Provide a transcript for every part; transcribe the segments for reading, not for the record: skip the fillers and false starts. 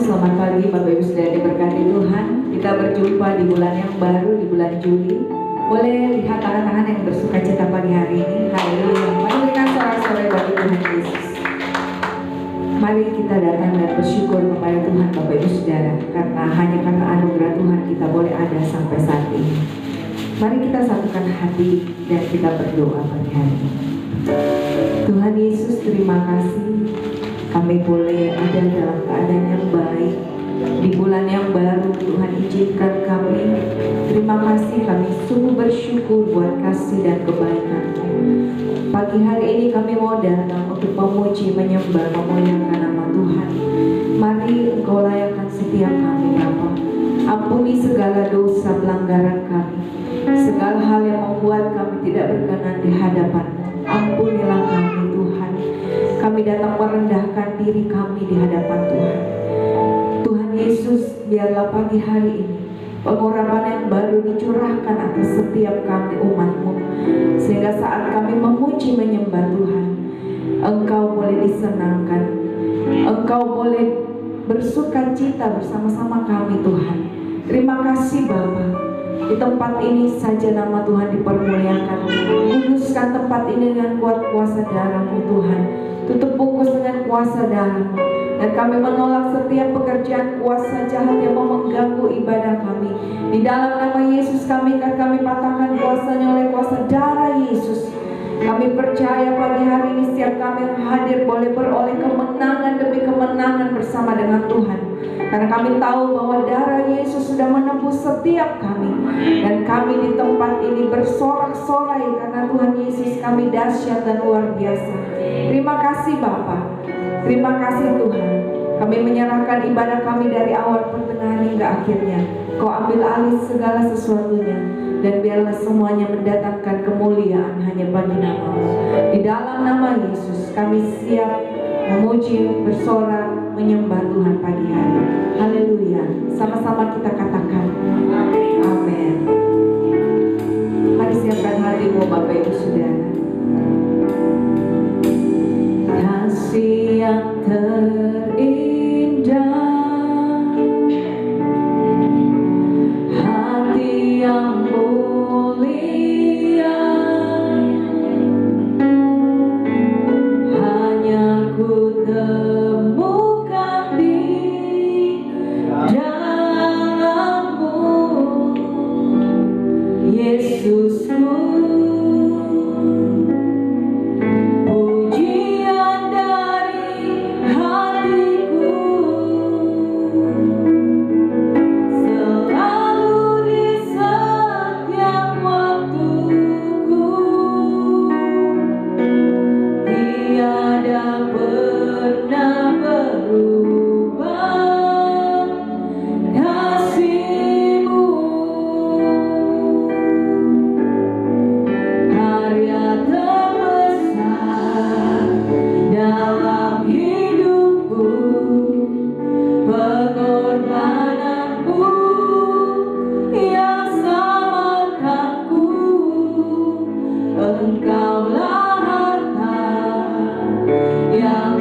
selamat pagi Bapak Ibu Saudara diberkati Tuhan. Kita berjumpa di bulan yang baru, di bulan Juli. Boleh lihat tangan-tangan yang bersuka cita pagi hari ini. Haleluya. Mari berikan sorak-sorai bagi Tuhan Yesus. Mari kita datang dan bersyukur kepada Tuhan Bapak Ibu Saudara, karena hanya karena anugerah Tuhan kita boleh ada sampai saat ini. Mari kita satukan hati dan kita berdoa pagi hari ini. Tuhan Yesus, terima kasih kami boleh ada dalam keadaan yang baik di bulan yang baru. Tuhan izinkan kami. Terima kasih, kami sungguh bersyukur buat kasih dan kebaikan-Mu. Pagi hari ini kami mau datang untuk memuji, menyembah, memuliakan nama Tuhan. Mari Engkau layakkan setiap kami Bapa. Ampuni segala dosa pelanggaran kami, segala hal yang membuat kami tidak berkenan di hadapan-Mu. Ampunilah kami Tuhan. Kami datang merendahkan diri kami di hadapan Tuhan. Tuhan Yesus, biarlah pagi hari ini pengurapan yang baru dicurahkan atas setiap kami umat-Mu, sehingga saat kami memuji menyembah Tuhan, Engkau boleh disenangkan, Engkau boleh bersuka cita bersama-sama kami Tuhan. Terima kasih Bapa. Di tempat ini saja nama Tuhan dipermuliakan. Kuduskan tempat ini dengan kuat kuasa darah-Mu Tuhan. Tutup bungkus dengan kuasa darah-Mu. Dan kami menolak setiap pekerjaan kuasa jahat yang mau mengganggu ibadah kami. Di dalam nama Yesus kami patahkan kuasanya oleh kuasa darah Yesus. Kami percaya pagi hari ini setiap kami yang hadir boleh beroleh kemenangan demi kemenangan bersama dengan Tuhan. Karena kami tahu bahwa darah Yesus sudah menebus setiap kami. Dan kami di tempat ini bersorak-sorai karena Tuhan Yesus kami dahsyat dan luar biasa. Terima kasih Bapa. Terima kasih Tuhan. Kami menyerahkan ibadah kami dari awal, pertengahan hingga akhirnya. Kau ambil alih segala sesuatunya. Dan biarlah semuanya mendatangkan kemuliaan hanya bagi nama-Mu. Di dalam nama Yesus kami siap memuji, bersorak, menyembah Tuhan pagi hari. Haleluya. Sama-sama kita katakan amin. Mari siapkan hatimu Bapak Ibu Saudara. Kasih yang terindah, hati yang mulia, hanya ku temukan di dalam-Mu, Yesusku. Pujian dari hatiku, selalu di setiap waktuku, tiada pernah berubah kasih-Mu. Karya terbesar dalam hidupku, pengorbanan-Mu yang selamatkanku. Engkaulah harta yang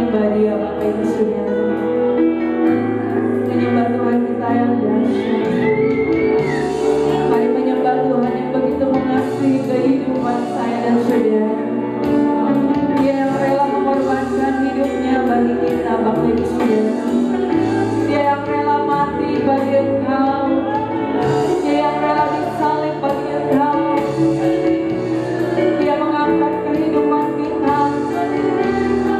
menyembah Dia Bapak Ibu Saudara. Menyembah Tuhan kita yang dahsyat. Mari menyembah Tuhan yang begitu mengasihi kehidupan saya dan saudara. Dia yang rela mengorbankan hidupnya bagi kita Bapak Ibu Saudara. Dia yang rela mati bagi engkau. Dia yang rela disalib bagi engkau. Dia mengangkat kehidupan kita.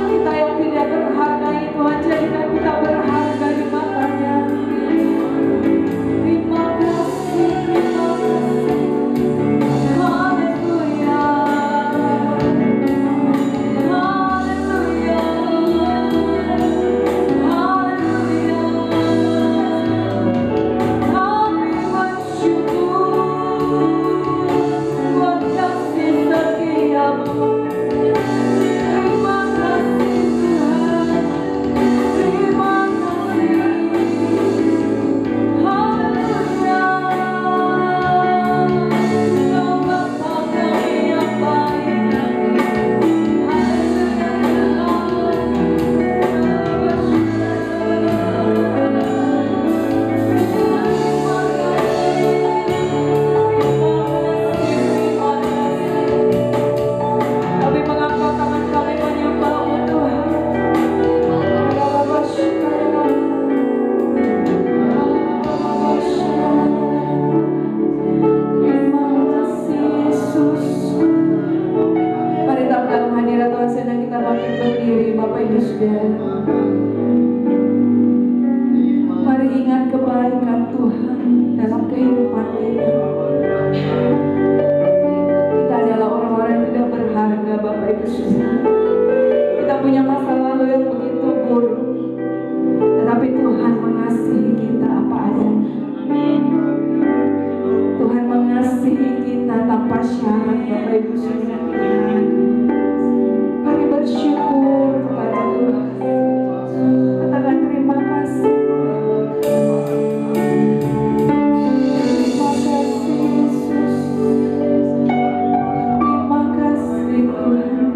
Kita yang tidak berharga, Tuhan jadikan kita berharga di mata-Nya. Terima kasih, terima kasih. Haleluya. Haleluya. Haleluya. Kami bersyukur buat kasih setia-Mu. Terima kasih Tuhan. Terima kasih. Haleluya. Kau Bapa kami yang baik. Kami mengangkat tangan kami menyembah-Mu Tuhan. Terima kasih Yesus. Mari dalam hadirat Tuhan sedang kita bangkit berdiri Bapak Ibu Saudara. Mari ingat kebaikan Tuhan dalam kehidupan kita. Kita adalah orang-orang yang tidak berharga Bapak Ibu Saudara. Kita punya masa lalu yang begitu buruk, tetapi Tuhan mengasihi kita apa adanya. Tuhan mengasihi kita tanpa syarat Bapak Ibu Saudara. Mari bersyukur kepada Tuhan. Katakan terima kasih. Terima kasih Yesus. Terima kasih Tuhan.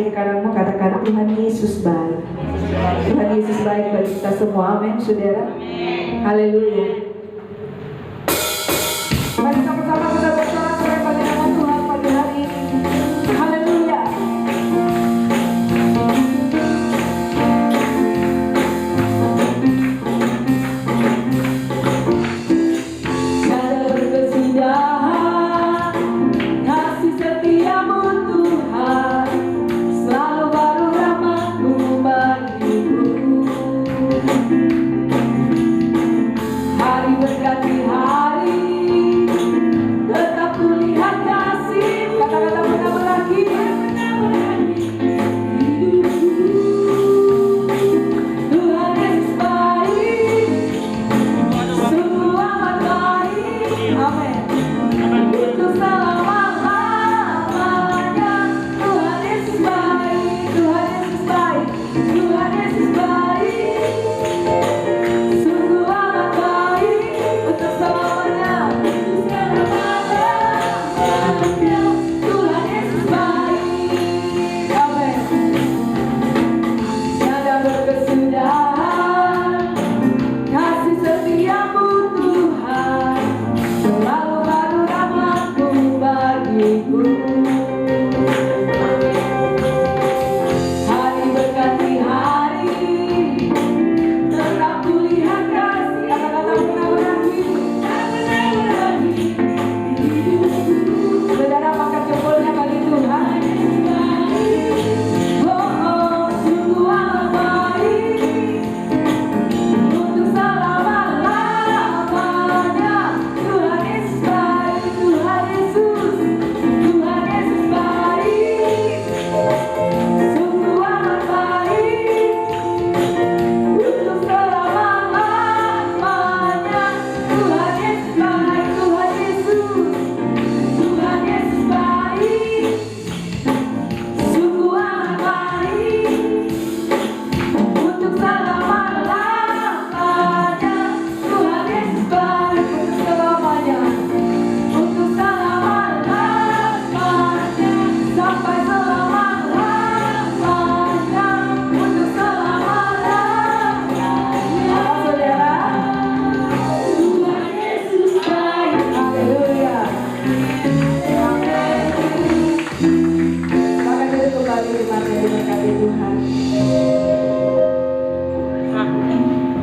kiri kananmu, katakan Tuhan Yesus baik. Tuhan Yesus baik bagi kita semua, amin saudara. Haleluya. Mari sama-sama kita bersorak-sorai pada nama Tuhan pagi hari ini. Haleluya.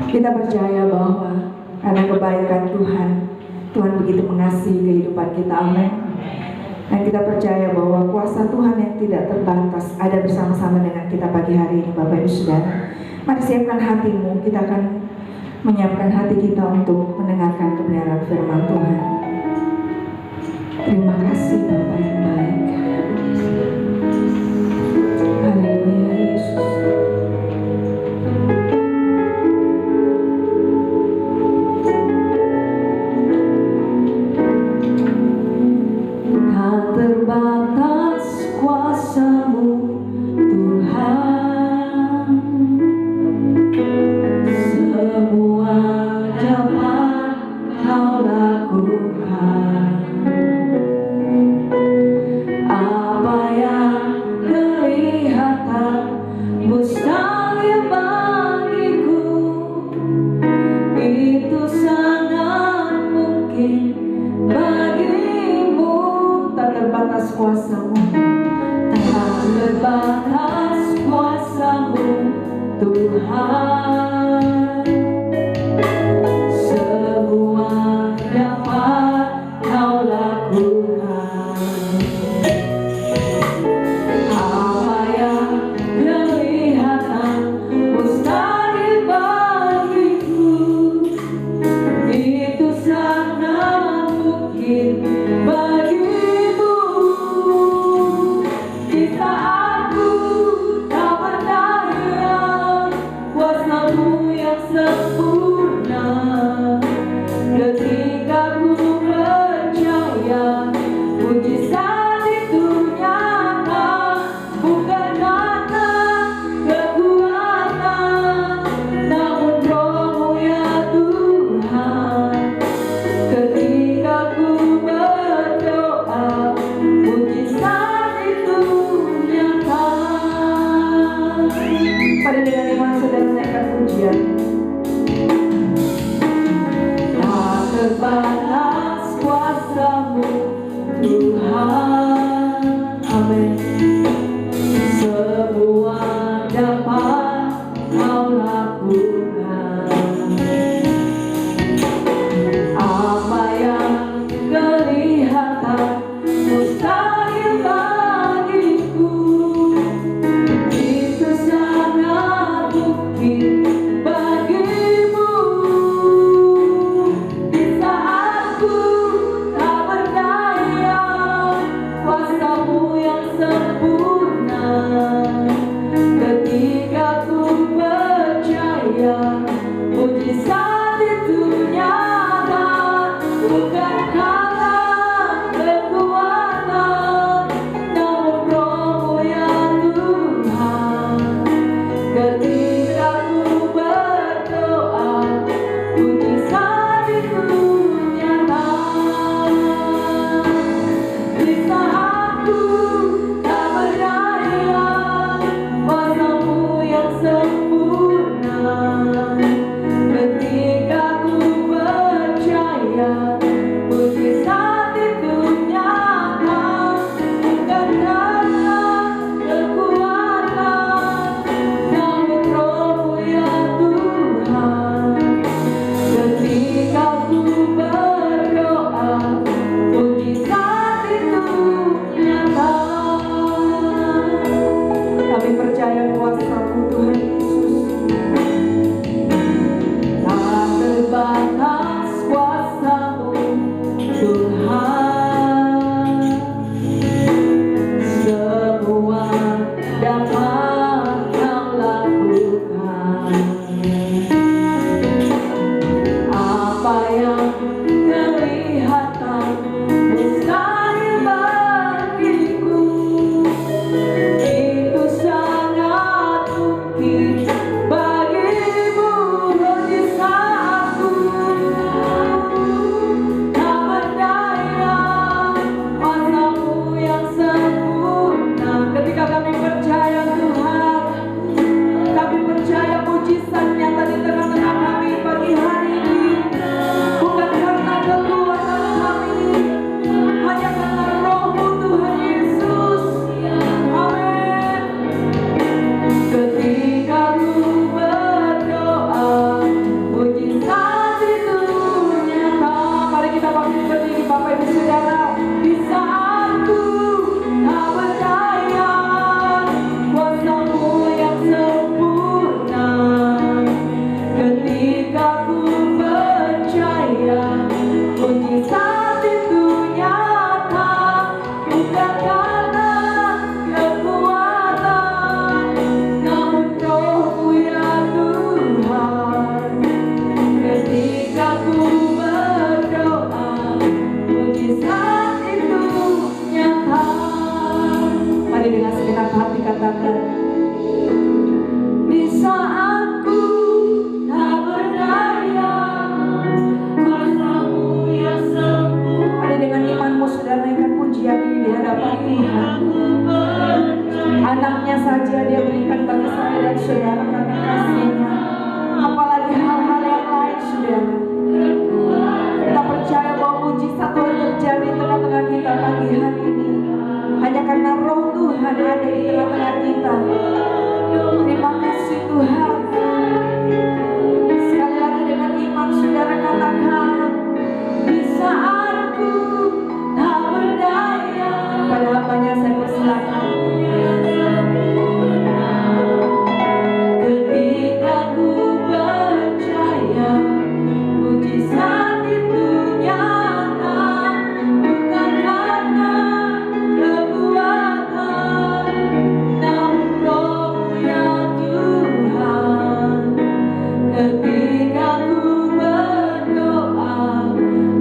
Kita percaya bahwa karena kebaikan Tuhan, Tuhan begitu mengasihi kehidupan kita, amin. Dan kita percaya bahwa kuasa Tuhan yang tidak terbatas ada bersama-sama dengan kita pagi hari ini, Bapak Ibu Saudara. Mari siapkan hatimu, kita akan menyiapkan hati kita untuk mendengarkan kebenaran firman Tuhan. Terima kasih Bapak yang baik. Haleluya Yesus. Terbatas kuasa-Mu Tuhan, semua dapat Kau lakukan. Apa yang kelihatan mustahil bagiku, itu sangat mungkin bagimu. Tak terbatas kuasa-Mu, tak terbatas kuasa-Mu Tuhan, semua dapat Kau lakukan. Apa yang kelihatan mustahil bagiku, itu sangat mungkin bagimu. Di saat ku tak berdaya, kuasa-Mu saudara karena kasih-Nya. Apalagi hal-hal yang lain, saudara. Kita percaya bahwa mujizat Tuhan terjadi di tengah-tengah kita pagi hari ini. Hanya karena roh Tuhan ada di tengah-tengah kita. Terima kasih Tuhan. Sekali lagi dengan iman saudara katakan, di saatku tak berdaya. Pada hambanya saya persilakan. Ketika ku percaya mujizat itu nyata, bukan karena kekuatan, namun Roh-Mu ya Tuhan. Ketika ku berdoa,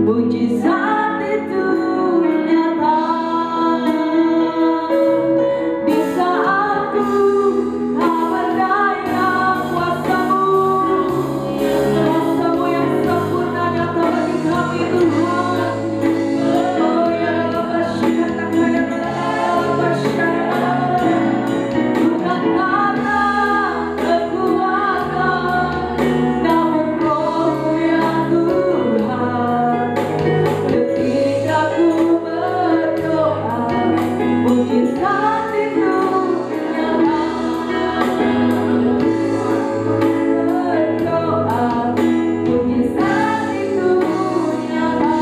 mujizat itu nyata. Di saat ku tak berdaya, kuasa-Mu yang sempurna nyata bagi kami Tuhan. Oh ya bukan karena kekuatan, namun Roh-Mu ya Tuhan. Ketika ku berdoa, mujizat itu nyata. Berdoa, mujizat itu nyata.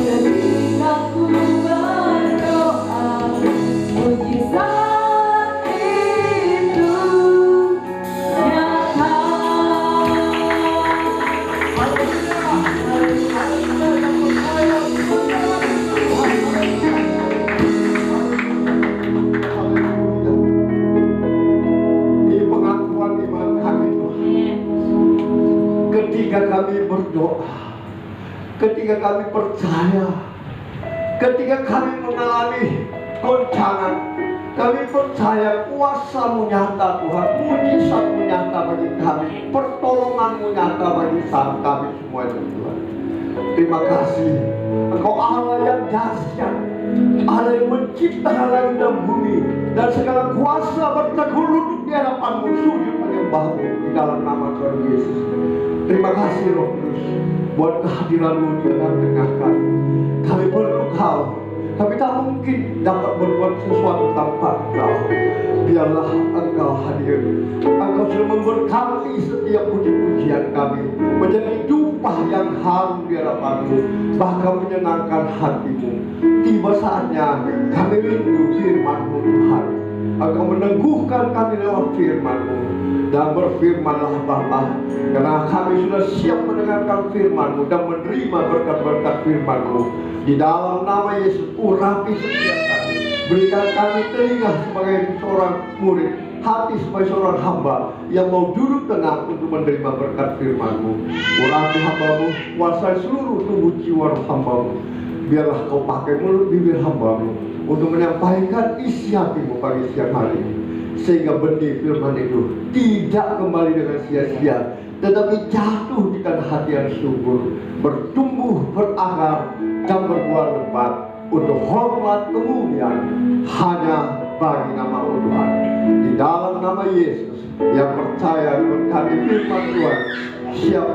Ketika ku berdoa, mujizat itu nyata. Ini pengakuan iman kami Tuhan. Ketika kami berdoa, ketika kami percaya, ketika kami mengalami goncangan, kami percaya kuasa-Mu nyata Tuhan, mujizat-Mu nyata bagi kami, pertolongan-Mu nyata bagi kami semua Tuhan. Terima kasih, Engkau Allah yang dahsyat, Allah yang menciptakan langit dan bumi, dan segala kuasa berteguh lutut di hadapan-Mu, sujud menyembah-Mu di dalam nama Tuhan Yesus. Terima kasih Roh Kudus buat kehadiran-Mu di tengah-tengah kami. Kami perlu Kau. Kami tak mungkin dapat berbuat sesuatu tanpa Engkau. Biarlah Engkau hadir. Engkau sudah memberkati setiap puji-pujian kami menjadi dupa yang harum di hadapan-Mu, bahkan menyenangkan hati-Mu. Tiba saatnya kami rindu firman-Mu Tuhan. Engkau meneguhkan kami lewat firman-Mu. Dan berfirmanlah Bapa, karena kami sudah siap mendengarkan firman-Mu dan menerima berkat-berkat firman-Mu. Di dalam nama Yesus, urapi setiap kami. Berikan kami telinga sebagai seorang murid, hati sebagai seorang hamba yang mau duduk tenang untuk menerima berkat firman-Mu. Urapi hamba-Mu, kuasai seluruh tubuh jiwa hamba-Mu. Biarlah Kau pakai mulut bibir hamba-Mu untuk menyampaikan isi hati-Mu pagi siang hari ini, sehingga benih firman itu tidak kembali dengan sia-sia, tetapi jatuh di tanah hati yang subur, bertumbuh, berakar, dan berbuah lebat untuk hormat kemuliaan hanya bagi nama Tuhan. Di dalam nama Yesus yang percaya berkati firman Tuhan, siap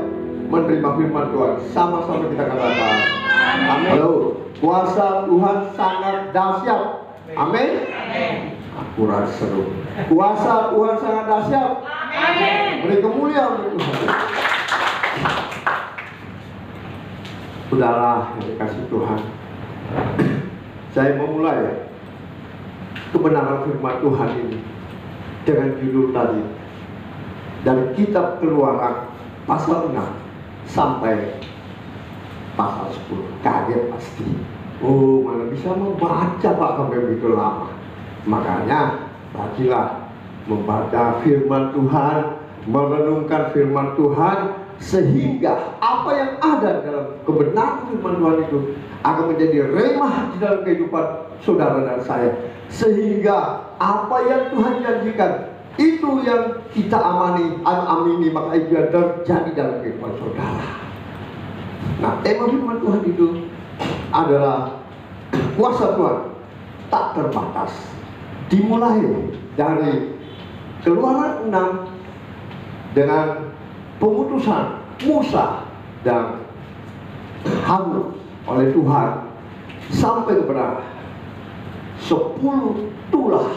menerima firman Tuhan, sama-sama kita katakan amin. Halo, kuasa Tuhan sangat dahsyat. Amin. Akurat seru. Kuasa Tuhan sangat dahsyat. Amin. Beri kemuliaan untuk Tuhan. Saudara yang dikasih Tuhan, saya memulai kebenaran firman Tuhan ini dengan judul tadi, dari kitab Keluaran pasal 6 sampai pasal 10. Kaget pasti. Oh, mana bisa membaca Pak sampai begitu lama. Makanya bagilah membaca firman Tuhan, merenungkan firman Tuhan, sehingga apa yang ada dalam kebenaran firman Tuhan itu akan menjadi remah di dalam kehidupan saudara dan saya, sehingga apa yang Tuhan janjikan itu yang kita amini, maka itu yang terjadi dalam kehidupan saudara. Nah, tema firman Tuhan itu adalah kuasa Tuhan tak terbatas. Dimulai dari Keluaran 6 dengan pemutusan Musa dan Harun oleh Tuhan sampai kepada 10 tulah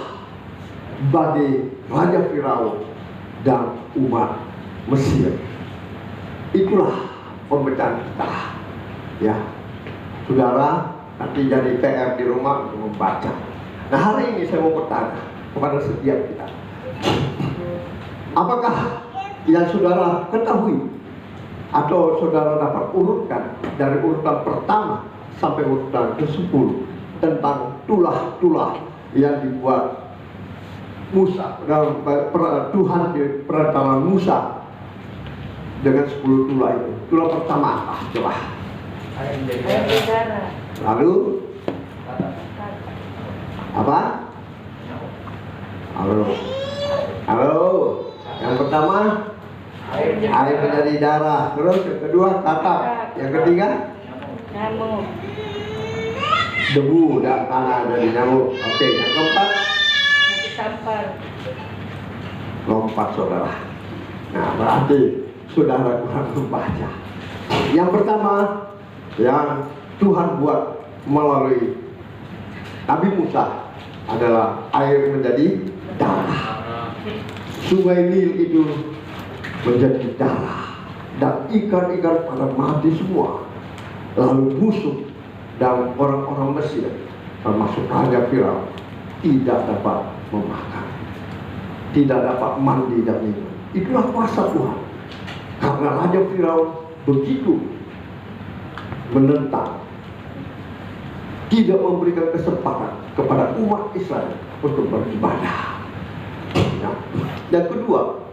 bagi Raja Firaun dan umat Mesir. Itulah pembacaan kita, ya saudara. Nanti jadi PR di rumah untuk membaca. Nah, hari ini saya mau bertanya kepada setiap kita, apakah yang saudara ketahui atau saudara dapat urutkan dari urutan pertama sampai urutan ke-10 tentang tulah-tulah yang dibuat Musa dalam Tuhan di perantara Musa dengan 10 tulah itu? Tulah pertama apa? Coba. Lalu apa? Halo. Yang pertama air menjadi darah. Terus yang kedua tatap. Yang ketiga Nyamuk. debu dan tanah jadi nyamuk. Oke, yang keempat Nanti sampar. lompat saudara. Nah, berarti saudara kurang membaca. Yang pertama yang Tuhan buat melalui Nabi Musa adalah air menjadi darah. Sungai Nil itu menjadi darah dan ikan-ikan pada mati semua. Lalu musuh dan orang-orang Mesir termasuk Raja Firaun tidak dapat memakan, tidak dapat mandi dan minum. Itulah kuasa Tuhan. Karena Raja Firaun begitu menentang, tidak memberikan kesempatan kepada umat Israel untuk beribadah. Nah, yang kedua,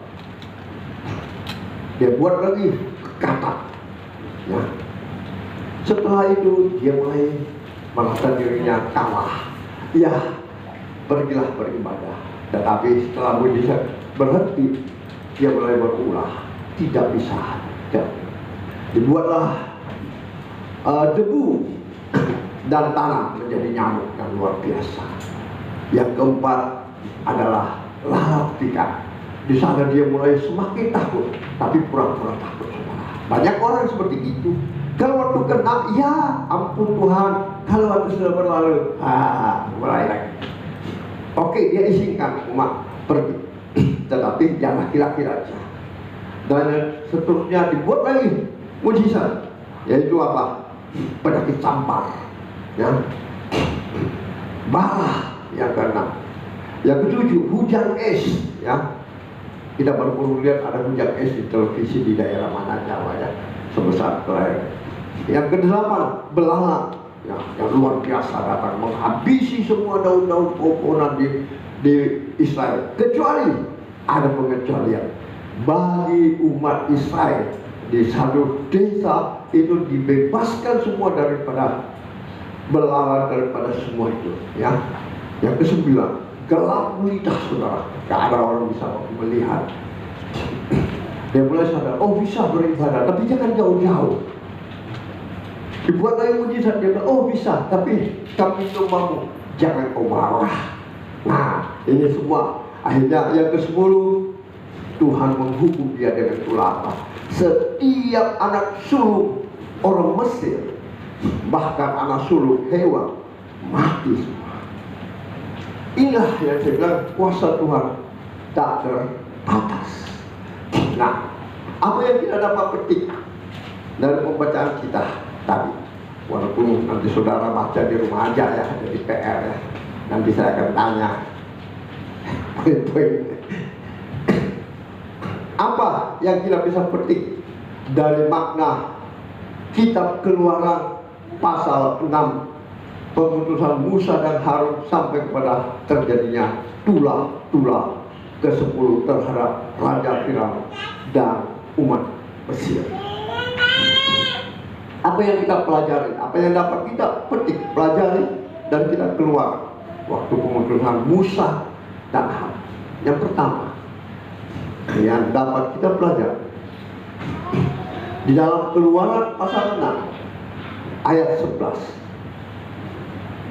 dia buat lagi kata. Ya. Setelah itu dia mulai merasa dirinya kalah. Ya, pergilah beribadah. Tetapi setelah mujizat berhenti, dia mulai berulah. Tidak bisa. Ya. Dibuatlah debu dan tanah menjadi nyamuk yang luar biasa. Yang keempat adalah lalat ikan. Di sana dia mulai semakin takut, tapi pura-pura takut. Banyak orang seperti itu. Kalau waktu kena, ya ampun Tuhan. Kalau waktu sudah berlalu, mulai lagi. Oke, dia izinkan umat pergi, tetapi jangan laki-laki aja. Dan seterusnya dibuat lagi mujizat, yaitu apa? Penyakit sampar, ya, marah yang keenam. Yang ketujuh, hujan es, ya. Kita baru lihat ada hujan es di televisi di daerah mana Jawa, ya, sebesar Klair. Yang kedelapan, belalang, ya, yang luar biasa datang menghabisi semua daun-daun pohon di Israel. Kecuali ada pengecualian bagi umat Israel di satu desa itu dibebaskan semua daripada belalang, daripada semua itu, ya. Yang kesembilan, gelap gulita saudara, gak ada orang bisa melihat. Dia mulai sadar, oh bisa beribadah, tapi jangan jauh-jauh. Dibuat lagi mujizat, dia bilang, oh bisa, tapi kami dombamu jangan kau marah. Nah, ini semua. Akhirnya yang ke-10, Tuhan menghukum dia dengan tulah apa? Setiap anak sulung orang Mesir, bahkan anak sulung hewan, mati semua. Inilah yang saya bilang kuasa Tuhan tak terbatas. Nah, apa yang kita dapat petik dari pembacaan kita tadi? Walaupun nanti saudara baca di rumah aja ya, jadi PR ya. Nanti saya akan tanya poin-poin. Apa yang kita bisa petik dari makna kitab Keluaran pasal 6, pemutusan Musa dan Harun sampai kepada terjadinya tulah-tulah ke-10 terhadap Raja Firaun dan umat Mesir. Apa yang kita pelajari, apa yang dapat kita petik, pelajari dan kita keluar waktu pemutusan Musa dan Harun. Yang pertama yang dapat kita pelajari di dalam Keluaran pasal 6 ayat 11.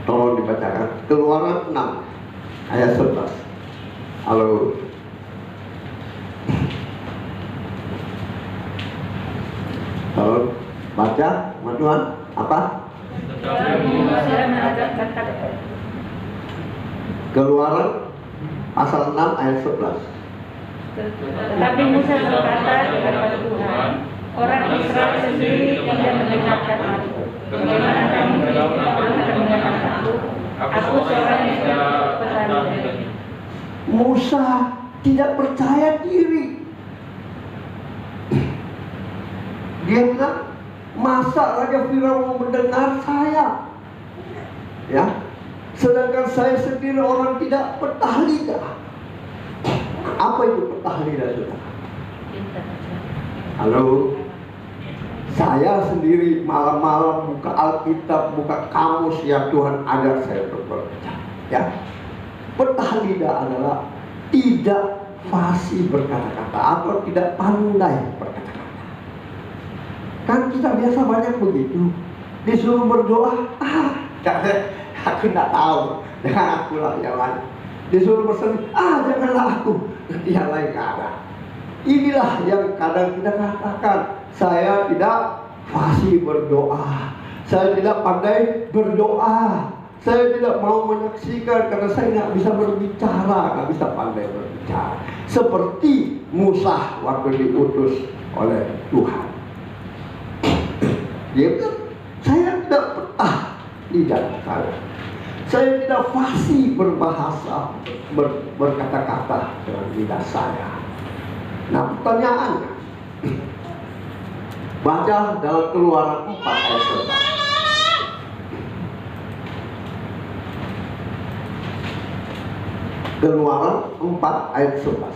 Tolong dibacakan Keluaran 6 ayat 11. Halo. Baca, Tuhan, apa? Keluaran pasal 6 ayat 11. Tetapi Musa berkata kepada Tuhan, orang Israel sendiri tidak mendengarkan aku. Bagaimana kamu akan mendengarkan aku? Aku seorang yang tidak petani. Musa tidak percaya diri. Dia bilang, masa Raja Firaun mau mendengar saya? Ya, sedangkan saya sendiri orang tidak petah lidah. Apa itu petah lidah, saudara? Halo, saya sendiri malam-malam buka Alkitab, buka kamus yang Tuhan ajar saya untuk berbicara. Ya, petah lidah adalah tidak fasih berkata-kata atau tidak pandai berkata-kata. Kan kita biasa banyak begitu, disuruh berdoa, aku tidak tahu, jangan aku lah yang lain. Disuruh bersedih, janganlah aku, yang lain gak ada. Inilah yang kadang kita katakan, saya tidak fasih berdoa, saya tidak pandai berdoa, saya tidak mau menyaksikan karena saya nggak bisa berbicara, nggak bisa pandai berbicara. Seperti Musa waktu diutus oleh Tuhan. Dia bilang, saya tidak petah lidah saya. Saya tidak fasih berbahasa, berkata-kata dengan lidah saya. Nah, pertanyaannya, baca dalam Keluaran 4 ayat 11. Keluaran 4 ayat 11.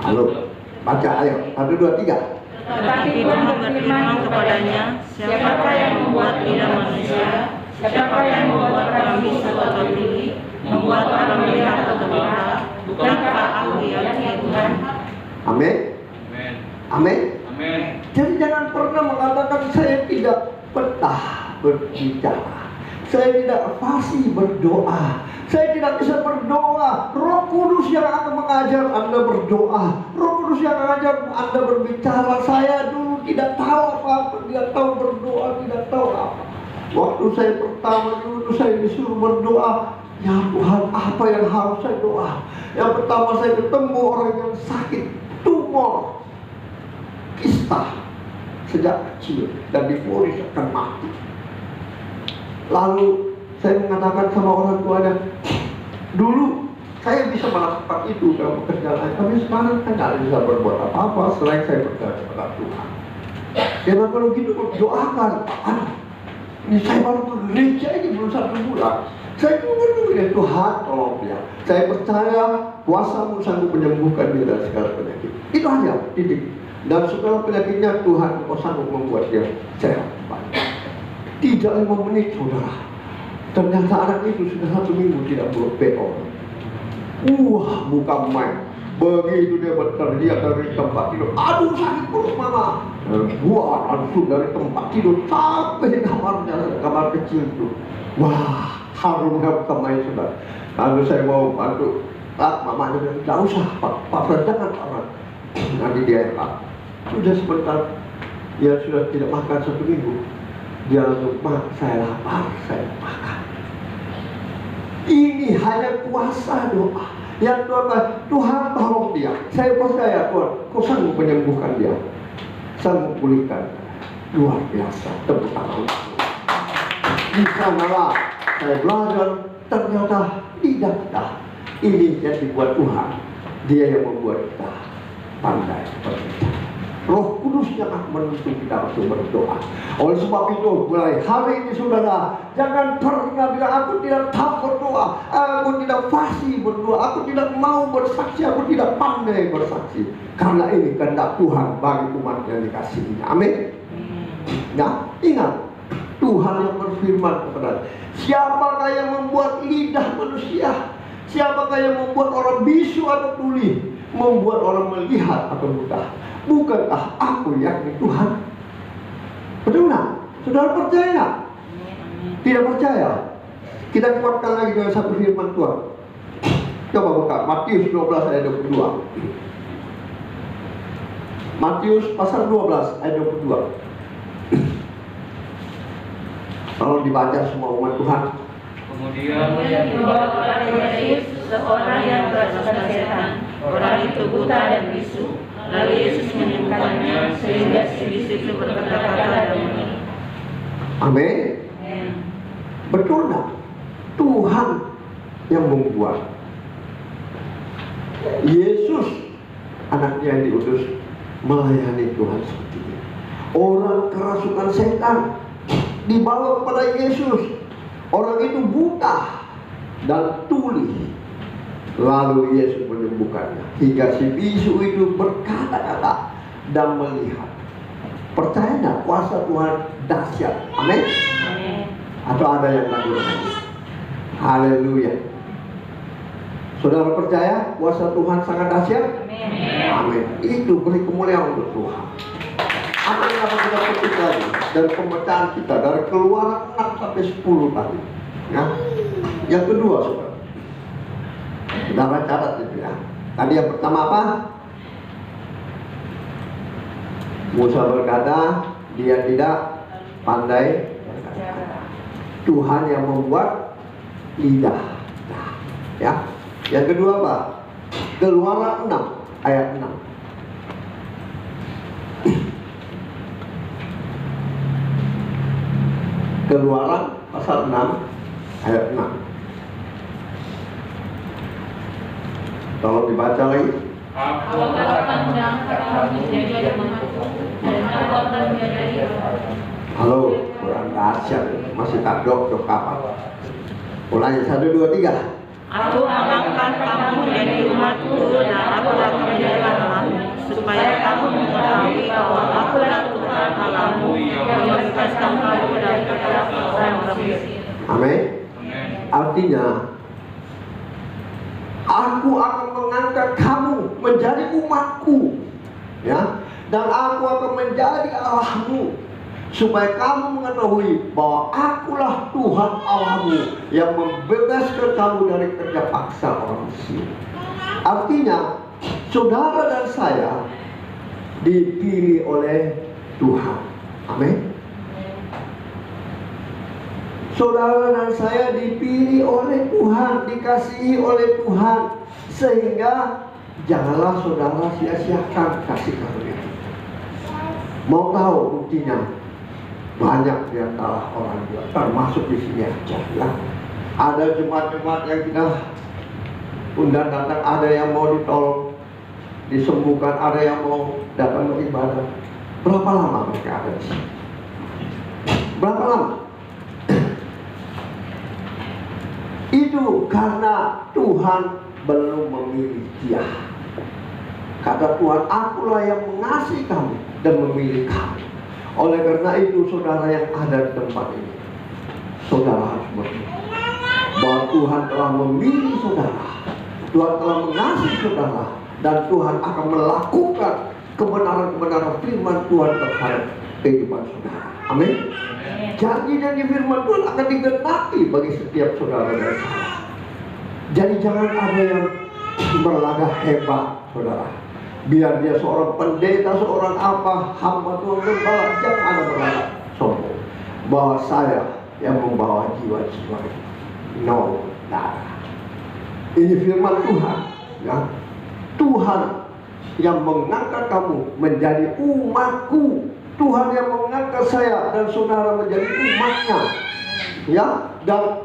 Halo, baca ayo. 1, 2, 3. Tetapi Tuhan berfirman kepadanya, siapakah yang membuat lidah manusia? Siapakah yang membuat orang bisu atau tuli, membuat orang melihat atau buta? Bukankah aku yang Tuhan? Amin. Amin. Amin. Jadi jangan pernah mengatakan saya tidak petah berbicara, saya tidak fasih berdoa, saya tidak bisa berdoa. Roh Kudus yang akan mengajar Anda berdoa, Roh Kudus yang mengajar Anda berbicara. Saya dulu tidak tahu apa-apa, tidak tahu berdoa, tidak tahu apa. Waktu saya pertama dulu saya disuruh berdoa, ya Tuhan, apa yang harus saya doa? Yang pertama saya ketemu orang yang sakit tumor kista sejak kecil dan divonis akan mati. Lalu saya mengatakan sama orang tuanya, dulu saya bisa melakukan itu dalam pekerjaan, tapi sekarang saya tidak bisa berbuat apa-apa selain saya percaya kepada Tuhan. Ya kalau gitu doakan. Ini saya baru ke gereja ini belum 1 bulan. Saya dulu ya Tuhan, tolong ya. Saya percaya kuasa-Mu sanggup menyembuhkan dia dari segala penyakit. Itu aja, titik. Dan segala penyakitnya Tuhan Engkau sanggup membuat dia sehat. Tidak 5 menit, saudara. Ternyata anak itu sudah 1 minggu tidak berpeon. Bukan main. Begitu dia berteriak dari tempat tidur, aduh sakit perut mama. Buat langsung dari tempat tidur sampai di kamarnya, kamar kecil itu. Wah, harumnya kemai sudah. Lalu saya mau bantu, mamanya bilang, tidak usah Pak Fred, jangan Pak. Nanti dia Pak. Sudah sebentar, dia sudah tidak makan 1 minggu. Dia langsung, Mak, saya lapar, saya makan. Ini hanya kuasa doa. Yang Tuhan tolong dia. Saya percaya Tuhan, Kau sanggup menyembuhkan dia, sanggup pulihkan. Luar biasa. Tepuk tangan. Di sanalah saya belajar, ternyata tidak kita. Ini yang dibuat Tuhan. Dia yang membuat kita pandai berbicara. Roh Kudus yang akan menuntun kita untuk berdoa. Oleh sebab itu, mulai hari ini saudara, jangan pernah bilang aku tidak tahu berdoa, aku tidak fasih berdoa, aku tidak mau bersaksi, aku tidak pandai bersaksi. Karena ini kehendak Tuhan bagi umat yang dikasihinya. Amin. Nah, ingat, Tuhan yang berfirman kepada, siapakah yang membuat lidah manusia? Siapakah yang membuat orang bisu atau tuli? Membuat orang melihat atau buta? Bukankah aku yakni Tuhan? Betul nggak? Saudara percaya? Tidak percaya? Kita kuatkan lagi dengan satu firman Tuhan. Coba buka Matius 12 ayat 22. Matius pasal 12 ayat 22. Tolong dibaca semua umat Tuhan. Kemudian dibawa kepada Yesus seorang yang kerasukan setan. Orang itu buta dan bisu. Lalu Yesus menyembuhkannya sehingga si bisu itu berkata-kata dan menyanyi. Amin. Betul tak? Tuhan yang membuat. Yesus anaknya yang diutus melayani Tuhan seperti ini. Orang kerasukan setan dibawa kepada Yesus. Orang itu buta dan tuli. Lalu Yesus menyembuhkannya hingga si bisu itu berkata-kata dan melihat. Percaya tidak kuasa Tuhan dahsyat? Amin. Atau ada yang ragu lagi? Haleluya. Saudara percaya kuasa Tuhan sangat dahsyat? Amin. Itu beri kemuliaan untuk Tuhan. Apa yang akan kita petik lagi dari pembacaan kita dari Keluaran 6 sampai 10 tadi? Ya. Yang kedua, saudara. Saudara catat itu ya. Tadi yang pertama apa? Musa berkata dia tidak pandai berkata. Tuhan yang membuat lidah. Ya. Yang kedua apa? Keluaran 6 ayat 6. Keluaran pasal 6 ayat 6. Tolong dibaca lagi. Halo, kurang dahsyat, masih tak dok apa? Ulangi 1, 2, 3. Aku mengangkat kamu menjadi umatku dan aku akan menjadi Allahmu, supaya kamu mengetahui bahwa akulah Tuhan Allahmu yang membebaskan kamu dari orang Mesir. Amin. Artinya, aku akan mengangkat kamu menjadi umatku, ya, dan aku akan menjadi Allahmu, supaya kamu mengetahui bahwa akulah Tuhan Allahmu yang membebaskan kamu dari kerja paksa orang Mesir. Artinya, saudara dan saya dipilih oleh Tuhan. Amin. Saudara dan saya dipilih oleh Tuhan, dikasihi oleh Tuhan, sehingga janganlah saudara sia-siakan kasih karunia. Mau tahu buktinya? Banyak di antara orang juga, termasuk di sini aja ya. Ada jemaat-jemaat yang kita undang datang, ada yang mau ditolong, disembuhkan, ada yang mau datang beribadah. Berapa lama mereka ada di sini? Berapa lama? Itu karena Tuhan belum memilih dia. Kata Tuhan, akulah yang mengasihi kamu dan memilih kamu. Oleh karena itu, saudara yang ada di tempat ini, saudara harus berpikir bahwa Tuhan telah memilih saudara, Tuhan telah mengasihi saudara, dan Tuhan akan melakukan kebenaran-kebenaran firman Tuhan terhadap kehidupan saudara. Amin. Janji-janji firman Tuhan akan digenapi bagi setiap saudara dan saya. Jadi jangan ada yang berlagak hebat, saudara. Biar dia seorang pendeta, seorang apa, hamba Tuhan gembala, jangan ada berlagak sombong bahwa saya yang membawa jiwa-jiwa itu. No, tidak. Ini firman Tuhan, ya. Tuhan yang mengangkat kamu menjadi umatku. Tuhan yang mengangkat saya dan saudara menjadi umatnya, ya. Dan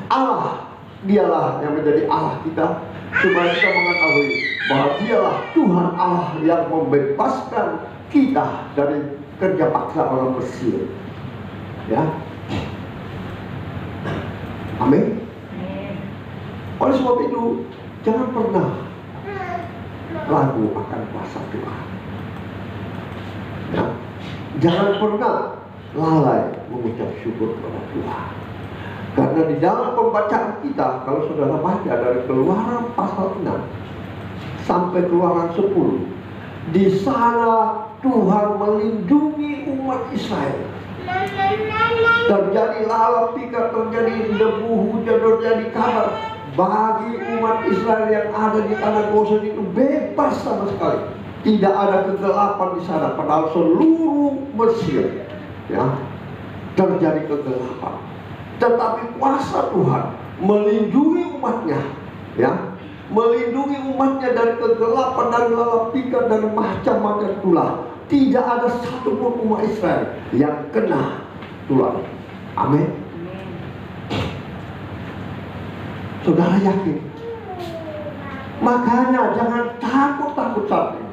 Allah, dialah yang menjadi Allah kita, supaya kita mengetahui bahwa dialah Tuhan Allah yang membebaskan kita dari kerja paksa orang Mesir, ya. Amin. Oleh sebab itu, jangan pernah ragu akan kuasa Tuhan, ya. Jangan pernah lalai mengucap syukur kepada Tuhan. Karena di dalam pembacaan kita, kalau saudara baca dari Keluaran pasal 6 sampai Keluaran 10, di sana Tuhan melindungi umat Israel. Terjadi lalat pikat, terjadi debu hujan, terjadi kabar. Bagi umat Israel yang ada di tanah Gosen itu bebas sama sekali. Tidak ada kegelapan di sana, padahal seluruh Mesir, ya, terjadi kegelapan. Tetapi kuasa Tuhan melindungi umatnya, ya, melindungi umatnya dari kegelapan, dari lalap pikat, dari macam-macam tulah. Tidak ada satupun umat Israel yang kena tulah. Amin. Saudara yakin? Makanya jangan takut saat ini.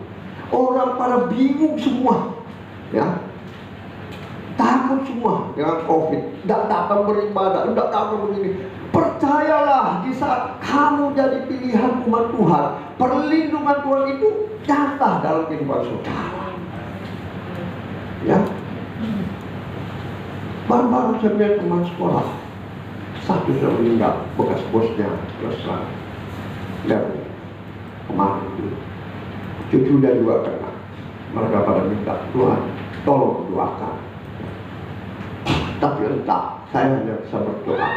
Orang pada bingung semua, ya, takut semua dengan COVID. Tidak datang beribadah, tidak datang begini. Percayalah, di saat kamu jadi pilihan umat Tuhan, perlindungan Tuhan itu nyata dalam kehidupan saudara. Ya, baru-baru saya melihat teman sekolah, satu sudah meninggal, bekas bosnya selesai. Dan kemarin itu cucu dan juga kena. Mereka pada minta, Tuhan tolong doakan. Tapi entah, saya hanya bisa berdoa,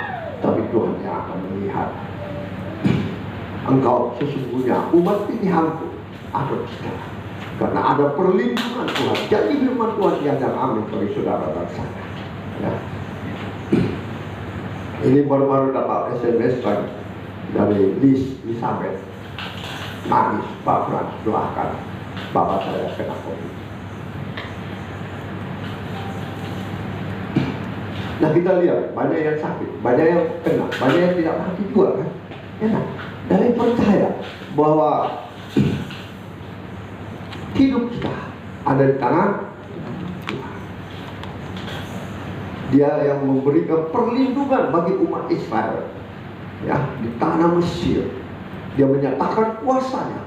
tapi Tuhan yang akan melihat. Engkau sesungguhnya umat pilihanku ada di sana, karena ada perlindungan Tuhan. Jadi firman Tuhan yang amin bagi saudara dan saya, ya. Ini baru-baru dapat SMS dari Elizabeth. Nangis, Pak Frans, doakan bapak saya kena COVID. Nah, kita lihat banyak yang sakit, banyak yang kena, banyak yang tidak mati juga kan. Ya, dari percaya bahwa hidup kita ada di tangan Tuhan. Dia yang memberikan perlindungan bagi umat Israel, ya, di tanah Mesir. Dia menyatakan kuasanya,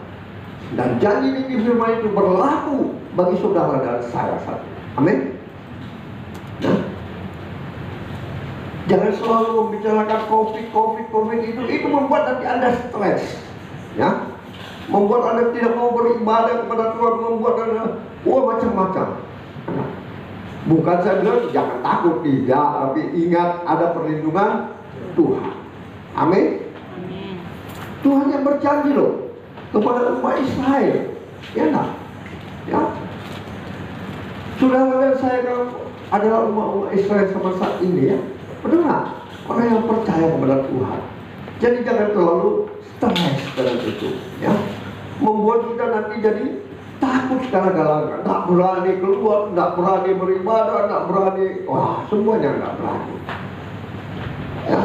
dan janji ini firman itu berlaku bagi saudara dan saya saat ini. Amin. Nah, jangan selalu membicarakan COVID itu membuat nanti Anda stres, ya, membuat Anda tidak mau beribadah kepada Tuhan, membuat Anda macam-macam. Nah, bukan saya bilang jangan takut, tidak, tapi ingat ada perlindungan Tuhan. Amin. Tuhan yang berjanji loh kepada umat Israel, ya enggak? Ya, saudara dan saya kan adalah umat Israel sama saat ini, ya. Benar, orang yang percaya kepada Tuhan. Jadi jangan terlalu stres dengan itu, ya. Membuat kita nanti jadi takut segala-galanya, tak berani keluar, tak berani beribadah, tak berani, semuanya nggak berani. Ya.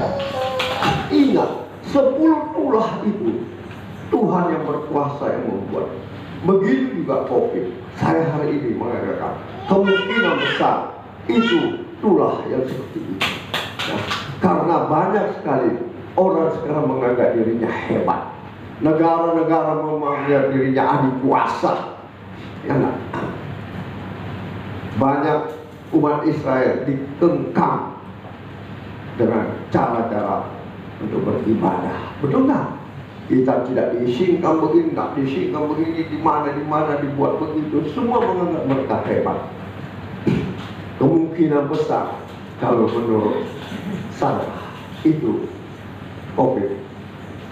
Ingat, 10 tulah itu Tuhan yang berkuasa yang membuat. Begitu juga COVID. Saya hari ini mengatakan kemungkinan besar itu tulah yang seperti itu, ya. Karena banyak sekali orang sekarang menganggap dirinya hebat. Negara-negara menganggap dirinya adik kuasa, ya enggak? Banyak umat Israel dikengkang dengan cara-cara untuk beribadah, betul nggak? Kita tidak diizinkan begini, tidak diizinkan begini, di mana dibuat begitu. Semua menganggap mereka hebat. Kemungkinan besar kalau menurut saya itu COVID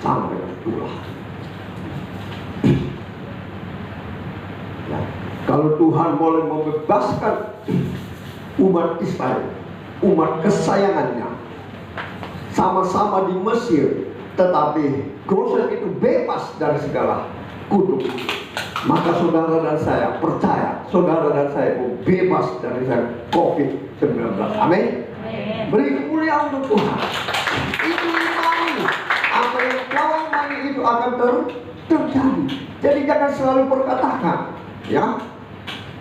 sama dengan tulah. Ya, kalau Tuhan boleh membebaskan umat Israel, umat kesayangannya, sama-sama di Mesir, tetapi Gosen itu bebas dari segala kutuk, maka saudara dan saya percaya, saudara dan saya bebas dari COVID-19. Amin. Beri kemuliaan untuk Tuhan. Itu imani, apa yang kau imani itu akan terjadi. Jadi jangan selalu berkatakan, ya,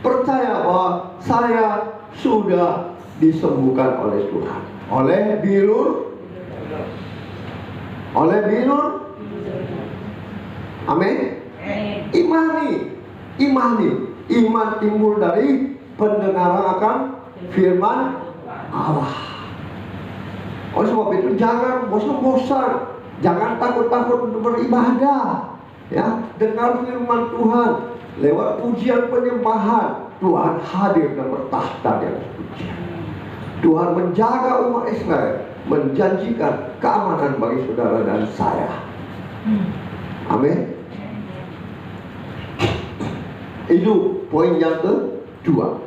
percaya bahwa saya sudah disembuhkan oleh Tuhan, oleh bilur. Amin. Imani. Iman timbul dari pendengaran akan firman Allah. Oleh sebab itu jangan bosan-bosan, jangan takut-takut untuk beribadah, ya. Dengar firman Tuhan lewat pujian penyembahan. Tuhan hadir dan bertahta di atas pujian. Tuhan menjaga umat Israel, menjanjikan keamanan bagi saudara dan saya. Amin. Itu poin yang kedua.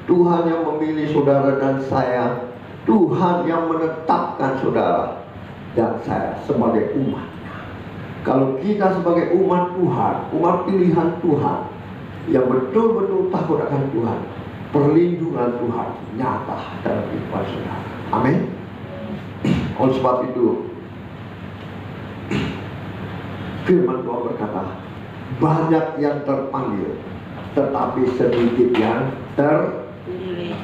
Tuhan yang memilih saudara dan saya Tuhan yang menetapkan saudara dan saya sebagai umatnya. Kalau kita sebagai umat Tuhan, umat pilihan Tuhan, yang betul-betul takut akan Tuhan, perlindungan Tuhan nyata dalam kehidupan saudara. Amin. Oleh sebab itu, firman Tuhan berkata, banyak yang terpanggil, tetapi sedikit yang terpilih.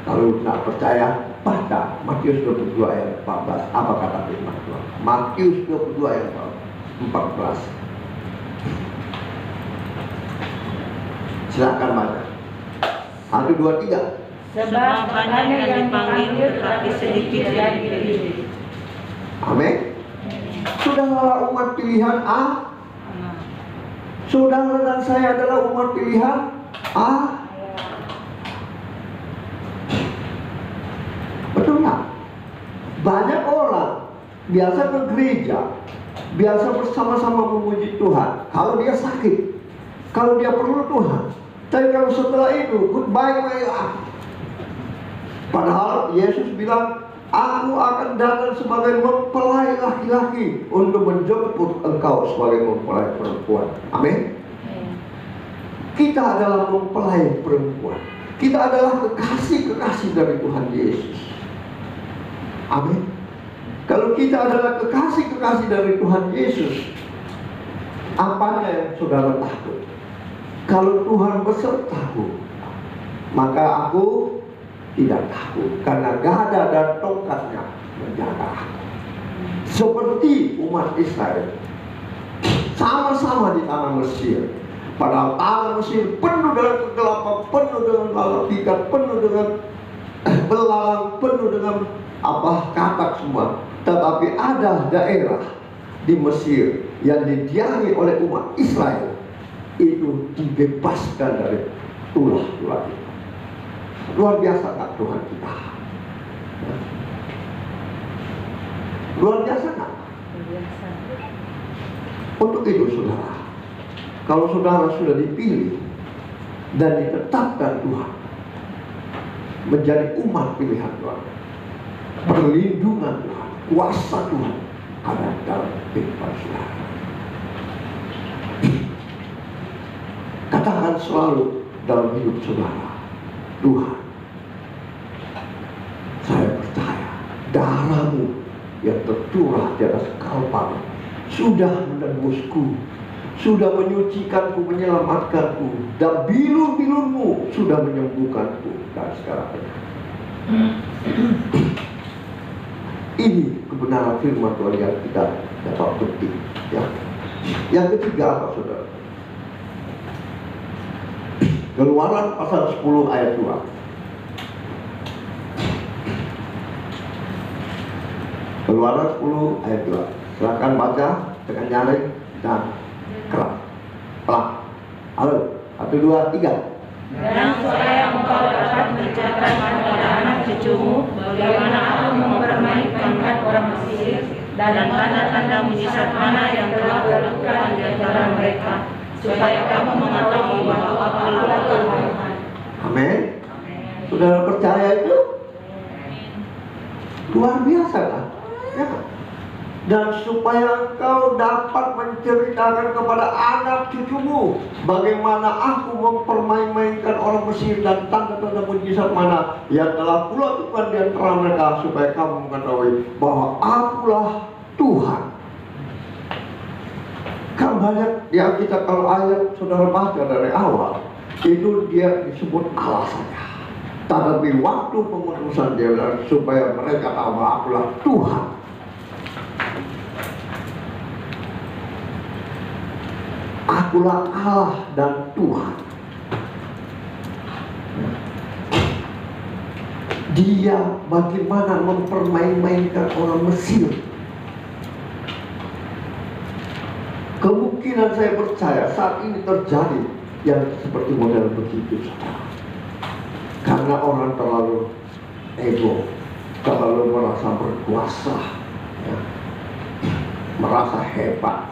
Kalau tidak percaya, baca Matius 22 ayat 14. Apa kata firman Tuhan? Matius 22 ayat 14. Silakan baca. 1, 2, 3. Sebab banyak yang dipanggil tetapi sedikit yang dipilih. Amin. Saudara umat pilihan A. Saudara dan saya adalah umat pilihan A. Betul nggak? Banyak orang biasa ke gereja, biasa bersama-sama memuji Tuhan. Kalau dia sakit, kalau dia perlu Tuhan. Tapi kalau setelah itu, goodbye my life. Padahal Yesus bilang, aku akan datang sebagai mempelai laki-laki untuk menjemput engkau sebagai mempelai perempuan. Amin. Kita adalah mempelai perempuan. Kita adalah kekasih-kekasih dari Tuhan Yesus. Amin. Kalau kita adalah kekasih-kekasih dari Tuhan Yesus, apanya yang saudara takut? Kalau Tuhan besertaku, maka aku tidak takut, karena gada dan tongkatnya menjaga aku. Seperti umat Israel sama-sama di tanah Mesir. Padahal tanah Mesir penuh dengan kegelapan, penuh dengan lalat ikat, penuh dengan belalang, penuh dengan katak semua. Tetapi ada daerah di Mesir yang didiami oleh umat Israel, itu dibebaskan dari tulah-tulah itu. Luar biasa tak Tuhan kita? Luar biasa tak? Untuk itu saudara, kalau saudara sudah dipilih dan ditetapkan Tuhan menjadi umat pilihan Tuhan, perlindungan Tuhan, kuasa Tuhan ada dalam kehidupan saudara. Katakan selalu dalam hidup saudara, Tuhan, saya percaya darah-Mu yang tercurah di atas Kalbar sudah menebusku, sudah menyucikanku, menyelamatkanku, dan bilur-bilur-Mu sudah menyembuhkanku dari segala penyakit. Ini kebenaran firman Tuhan yang kita dapat petik. Ya. Yang ketiga apa saudara? Keluaran pasal 10 ayat 2. Keluaran 10 ayat 2. Silakan baca dengan nyaring dan keras. Pelan. Halo. 1, 2, 3. Dan supaya engkau dapat menceritakan kepada anak cucumu bagaimana aku mempermainkan orang Mesir dan tanda-tanda mujizat mana yang telah kulakukan di antara mereka, supaya kamu mengetahui bahwa akulah Tuhan. Amin. Saudara percaya itu? Luar biasa kan? Ya kan? Dan supaya engkau dapat menceritakan kepada anak cucumu bagaimana aku mempermain-mainkan orang Mesir dan tanda-tanda mujizat mana yang telah kulakukan di antara mereka, supaya kamu mengetahui bahwa akulah Tuhan. Kan banyak yang kita kalau ayat saudara baca dari awal itu dia disebut Allah saja. Tetapi waktu pemutusan dia bilang supaya mereka tahu bahwa akulah Tuhan. Akulah Allah dan Tuhan. Dia bagaimana mempermain-mainkan orang Mesir. Kemungkinan saya percaya saat ini terjadi yang seperti model begitu, saudara. Karena orang terlalu ego, terlalu merasa berkuasa, ya, merasa hebat.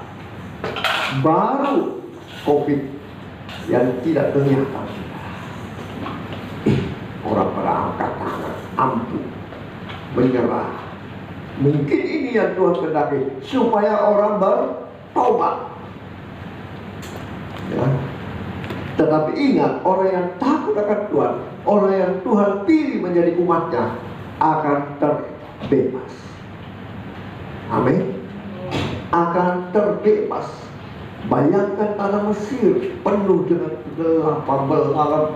Baru COVID yang tidak kelihatan, orang pada angkat tangan, ampuh, menyerah. Mungkin ini yang Tuhan kehendaki, supaya orang bertobat. Ya. Tetapi ingat, orang yang takut akan Tuhan, orang yang Tuhan pilih menjadi umatnya, akan terbebas. Amin. Akan terbebas. Bayangkan tanah Mesir penuh dengan kegelapan,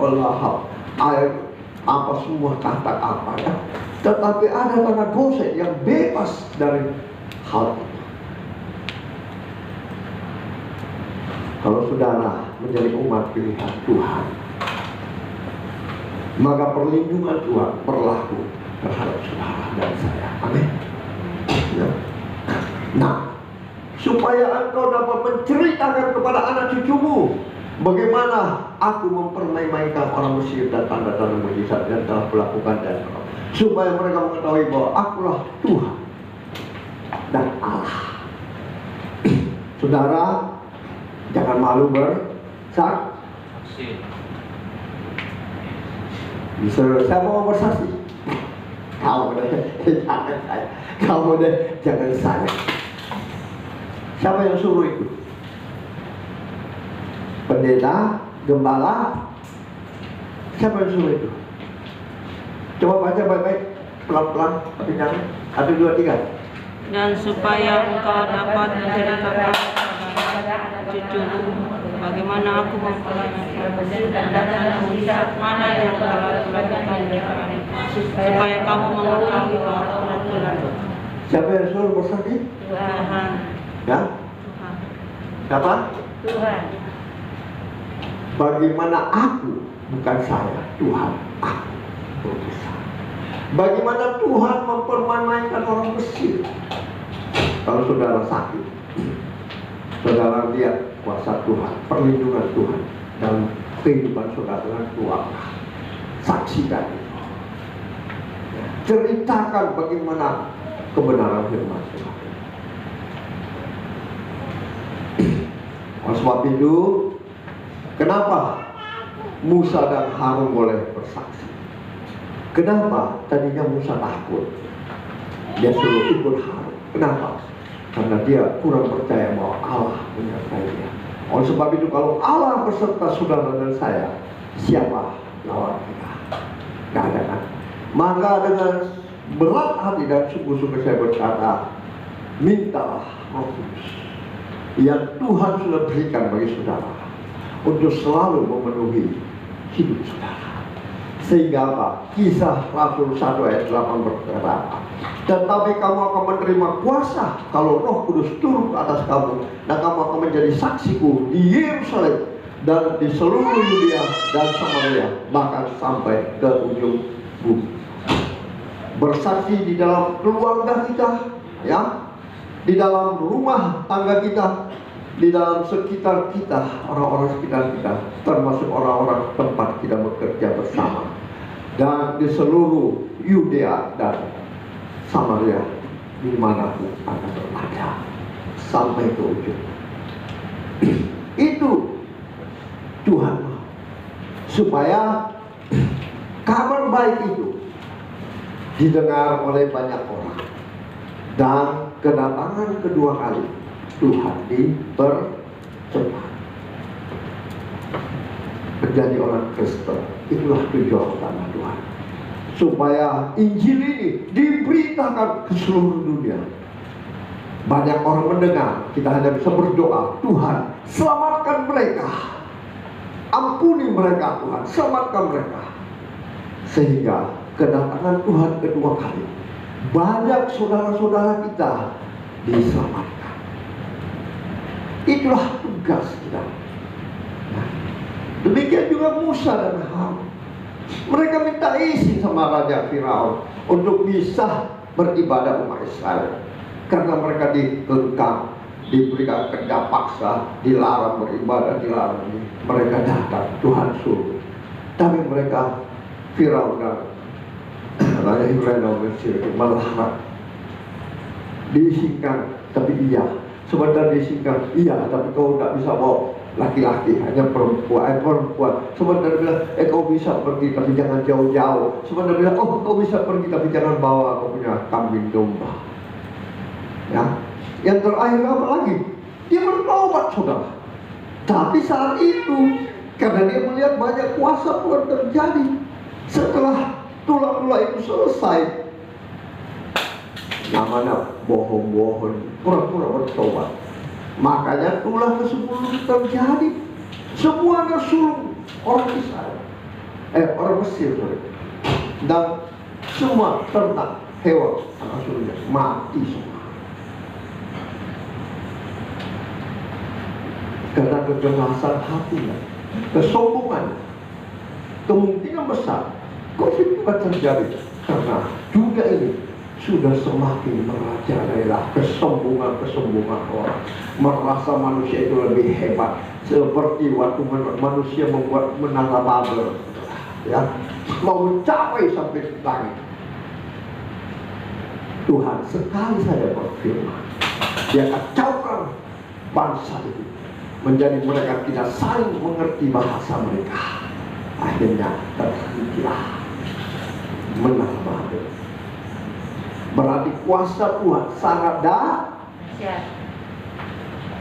belahap, air apa semua kata apa ya. Tetapi ada tanah Gosen yang bebas dari hal itu. Kalau saudara menjadi umat pilihan Tuhan, maka perlindungan Tuhan berlaku terhadap saudara dan saya. Amin. Ya. Nah, supaya engkau dapat menceritakan kepada anak cucumu bagaimana aku mempermainkan orang Mesir dan tanda-tanda mujizat yang telah kulakukan dan supaya mereka mengetahui bahwa akulah Tuhan dan Allah. Saudara, jangan malu bersaksi. Bisa saya mau bersaksi. Kamu deh, jangan saya. Kamu deh, jangan saya. Siapa yang suruh itu? Pendeta, gembala. Siapa yang suruh itu? Coba baca baik-baik, pelan-pelan, tapi jangan. 1, 2, 3. Dan supaya engkau dapat menceritakan kepada cucuku bagaimana aku mempermainkan Mesir dan tanda mujizat mana yang telah kulakukan mereka, supaya kamu mengetahui bahwa akulah Tuhan. Siapa yang suruh bersaksi? Tuhan. Ya? Tuhan. Siapa? Tuhan. Bagaimana aku, bukan saya, Tuhan, aku berusaha. Bagaimana Tuhan mempermainkan orang Mesir. Kalau saudara sakit, saudara lihat kuasa Tuhan, perlindungan Tuhan dalam kehidupan saudara dengan keluarga. Saksikan itu. Ceritakan bagaimana kebenaran firman Tuhan. Oleh sebab itu, kenapa Musa dan Harun boleh bersaksi? Kenapa tadinya Musa takut? Dia suruh ikut Harun. Kenapa? Karena dia kurang percaya bahwa Allah menyertai dia. Oleh sebab itu, kalau Allah beserta saudara dan saya, siapa lawan kita? Gak ada kan? Maka dengan berat hati dan sungguh-sungguh saya berkata, mintalah Roh Kudus yang Tuhan sudah berikan bagi saudara untuk selalu memenuhi hidup saudara. Sehingga apa? Kisah Rasul 1 ayat 8 berkata, tetapi kamu akan menerima kuasa kalau Roh Kudus turun ke atas kamu, dan kamu akan menjadi saksiku di Yerusalem dan di seluruh Yudea dan Samaria, bahkan sampai ke ujung bumi. Bersaksi di dalam keluarga kita, ya, di dalam rumah tangga kita, di dalam sekitar kita, orang-orang sekitar kita, termasuk orang-orang tempat kita bekerja bersama, dan di seluruh Yudea dan Samaria, di mana Anda berada, sampai ke ujung. Itu Tuhan mau, supaya kabar baik itu didengar oleh banyak orang, dan kedatangan kedua kali Tuhan dipercepat menjadi orang Kristen. Itulah tujuan utama Tuhan, supaya Injil ini diberitakan ke seluruh dunia. Banyak orang mendengar, kita hanya bisa berdoa, Tuhan selamatkan mereka, ampuni mereka Tuhan, selamatkan mereka. Sehingga kedatangan Tuhan kedua kali, banyak saudara-saudara kita diselamatkan. Itulah tugas kita. Nah, demikian juga Musa dan Harun. Mereka minta izin sama Raja Firaun untuk bisa beribadah umat Israel, karena mereka dikekang, diberikan kerja paksa, dilarang beribadah, dilarang ini. Mereka datang, Tuhan suruh, tapi mereka, Firaun dan Raja Ibrahim dan Mesir melarang. Diizinkan, tapi iya. Sebentar diizinkan, iya, tapi kau tidak bisa bawa laki-laki, hanya perempuan. Sebenarnya bilang, kau bisa pergi tapi jangan jauh-jauh. Sebenarnya bilang, oh kau bisa pergi tapi jangan bawa kau punya kambing domba. Ya, yang terakhir apa lagi? Dia bertobat, saudara. Tapi saat itu, karena dia melihat banyak kuasa Tuhan terjadi, setelah tulah-tulah itu selesai, namanya bohong-bohong, pura-pura bertobat. Makanya tulah ke-10 terjadi. Semuanya sulung orang Israel, orang Mesir, dan semua ternak hewan anak sulungnya mati semua. Karena keganasan hatinya, kesombongan, kemungkinan besar COVID juga terjadi karena dunia ini sudah semakin merajalela kesombongan orang, merasa manusia itu lebih hebat, seperti waktu manusia membuat menara Babel, ya, mau mencapai sampai ke langit. Tuhan sekali saja berfirman, Dia kacaukan bangsa itu, menjadi mereka tidak saling mengerti bahasa mereka. Akhirnya terhentilah menara Babel. Berarti kuasa Tuhan sangat dahsyat.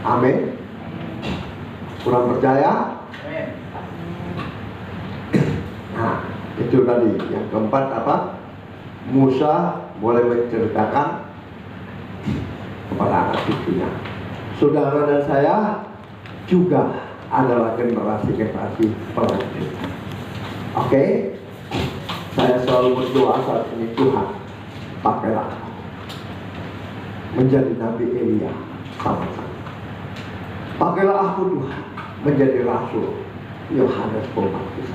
Amin. Kurang percaya? Nah, itu tadi. Yang keempat apa? Musa boleh menceritakan kepada anak cucunya. Saudara dan saya juga adalah generasi pelanjut. Oke? Saya selalu berdoa saat ini, Tuhan, pakailah menjadi Nabi Elia sama-sama. Pakailah aku, Tuhan, menjadi Rasul Yohanes Pembaptis.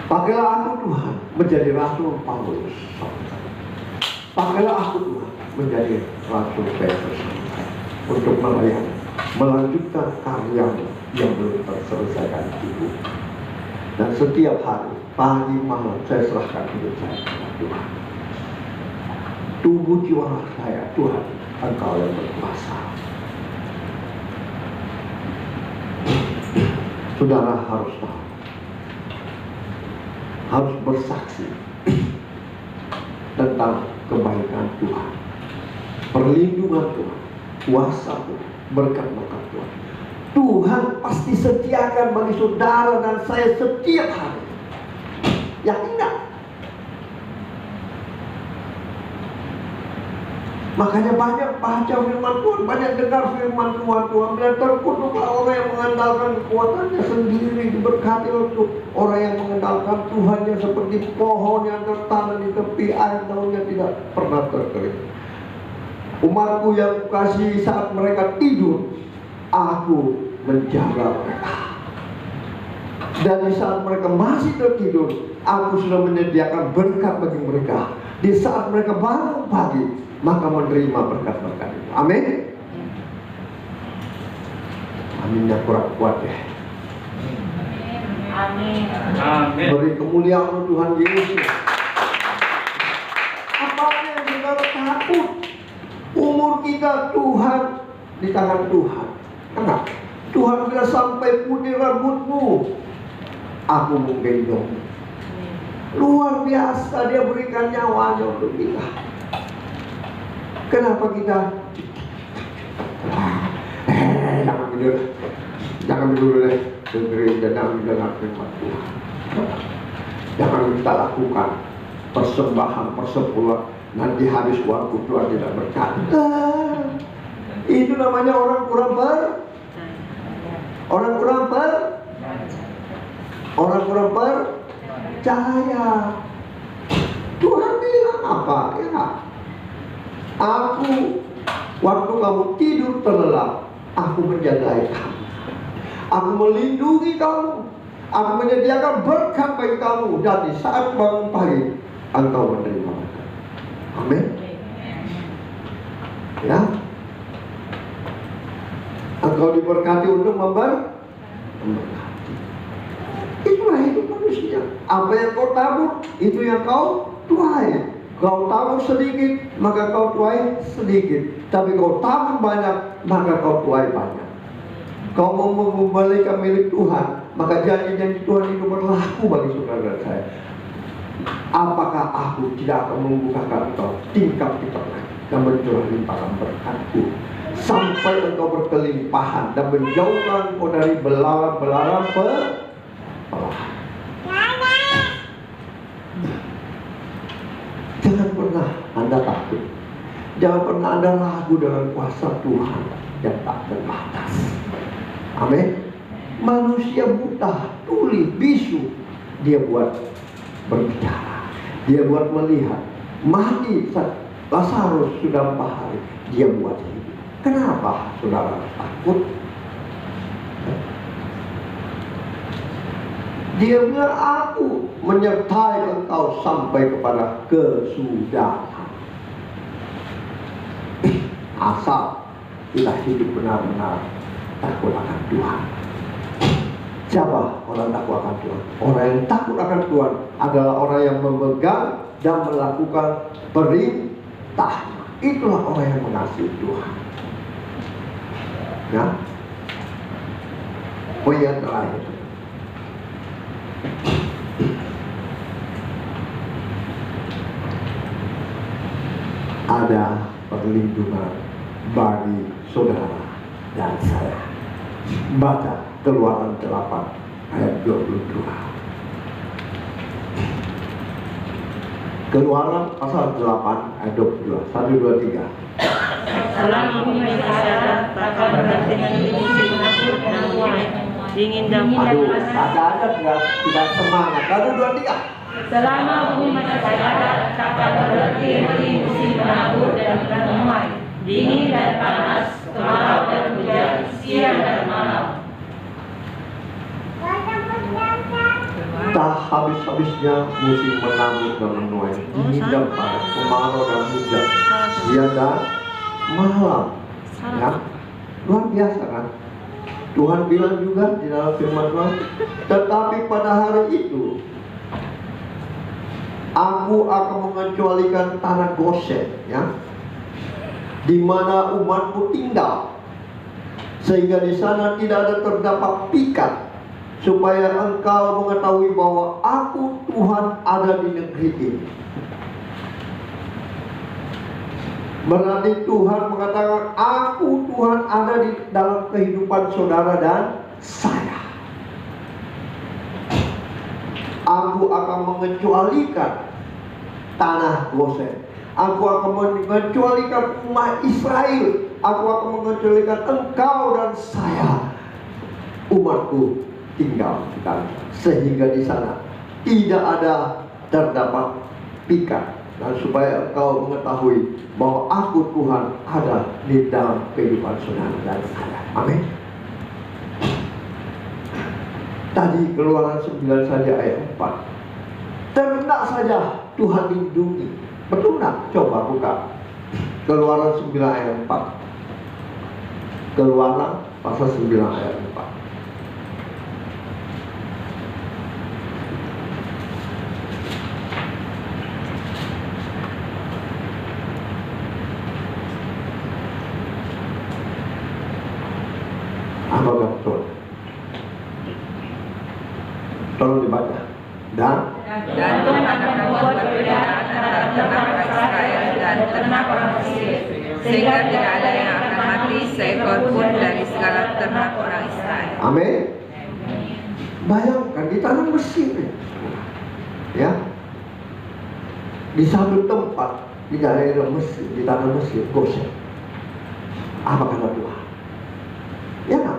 Pakailah aku, Tuhan, menjadi Rasul Paulus. Pakailah aku, Tuhan, menjadi Rasul Petrus untuk melayani, melanjutkan karya yang belum terselesaikan itu. Dan setiap hari, pagi malam, saya serahkan hidup saya kepada Tuhan. Tubuh jiwa saya, Tuhan, Engkau yang berkuasa. Saudara harus tahu, harus bersaksi tentang kebaikan Tuhan, perlindungan Tuhan, kuasa Tuhan, berkat-berkat Tuhan. Tuhan pasti sediakan bagi saudara dan saya setiap hari. Yakin enggak? Makanya banyak baca firman Tuhan, banyak dengar firman Tuhan. Tuhan bilang terkutuklah orang yang mengandalkan kekuatannya sendiri, diberkati untuk orang yang mengandalkan Tuhannya seperti pohon yang tertanam di tepi air, daunnya tidak pernah terkering. Umatku yang kukasihi, saat mereka tidur, aku menjaga mereka. Dan di saat mereka masih tertidur, aku sudah menyediakan berkat bagi mereka. Di saat mereka bangun pagi, maka menerima berkat-berkat itu. Amin. Aminnya kurang kuat ya. Amin. Amin. Beri kemuliaan Tuhan Yesus. Apa yang kita takut? Umur kita Tuhan di tangan Tuhan. Kenapa? Tuhan bilang sampai putih rambutmu, aku menggendong. Luar biasa, Dia berikan nyawanya untuk kita. Kenapa kita jangan dulu deh dengerin dan dengar firman Tuhan. Jangan kita lakukan persembahan persepuluhan, nanti habis waktu Tuhan tidak berkati. Itu namanya orang kurang percaya. Tuhan bilang apa? Ya, aku waktu kamu tidur terlelap, aku menjagai kamu, aku melindungi kamu, aku menyediakan berkat bagi kamu, dan di saat bangun pagi engkau menerima berkat. Amin. Ya, engkau diberkati untuk memberkati. Itulah hidup manusia. Apa yang kau tabur, itu yang kau tuai. Kau tabur sedikit, maka kau tuai sedikit. Tapi kau tabur banyak, maka kau tuai banyak. Kau mau mengembalikan milik Tuhan, maka janji-janji Tuhan itu berlaku bagi saudara dan saya. Apakah aku tidak akan membukakan engkau tingkap-tingkap dan mencurah limpahan berkat-Ku, sampai engkau berkelimpahan dan menjauhkan engkau dari belalang-belalang pelahan. Jangan pernah Anda takut. Jangan pernah Anda ragu dengan kuasa Tuhan yang tak terbatas. Amin. Manusia buta, tuli, bisu, dia buat berbicara, dia buat melihat. Mati saat Lazarus sudah 4 hari, dia buat hidup. Kenapa saudara takut? Dia bilang, aku menyertai engkau sampai kepada kesudahan. Asal kita hidup benar-benar takut akan Tuhan. Siapa orang takut akan Tuhan? Orang yang takut akan Tuhan adalah orang yang memegang dan melakukan perintah. Itulah orang yang mengasihi Tuhan. Ya. Poin yang terakhir, ada perlindungan bagi saudara dan saya. Baca Keluaran 8 ayat 22. Keluaran pasal 8 ayat 22. 1, 2, 3. Selama bumi ada, takkan berhenti musim menakut dan mulai dingin dan panas. Ada tidak semangat. 1, 2, 3. Selama bumi masih ada, takkan berhenti musim menakut dan menuai, dingin dan panas, kemarau dan hujan, siang dan malam. Tak habis-habisnya musim mengamuk dan menuai, dingin dan panas, kemarau dan hujan, siang dan malam. Ya, luar biasa kan? Tuhan bilang juga di dalam firman Tuhan, tetapi pada hari itu aku akan mengecualikan tanah Gosen, ya, di mana umatku tinggal, sehingga di sana tidak ada terdapat pikat, supaya engkau mengetahui bahwa aku Tuhan ada di negeri ini. Berarti Tuhan mengatakan, aku Tuhan ada di dalam kehidupan saudara dan saya. Aku akan mengecualikan tanah Gosen. Aku akan mengecualikan umat Israel. Aku akan mengecualikan engkau dan saya, umatku tinggal di sana, sehingga di sana tidak ada terdapat pikat, dan supaya engkau mengetahui bahwa aku Tuhan ada di dalam kehidupan saudara dan saya. Amin. Tadi Keluaran 9 saja ayat 4. Ternak saja Tuhan lindungi. Betul nak? Coba buka Keluaran 9 ayat 4. Keluaran pasal 9 ayat 4. Apakah betul? Tolong dibaca. Dan Tuhan akan membuat perbedaan antara ternak Israel dan ternak orang Mesir, sehingga tidak ada yang akan mati seekor pun dari segala ternak orang Israel. amin. Bayangkan di tanah Mesir, ya, di satu tempat di daerah Mesir, di tanah Mesir, Gosen. Apa kata Tuhan? Ya kan?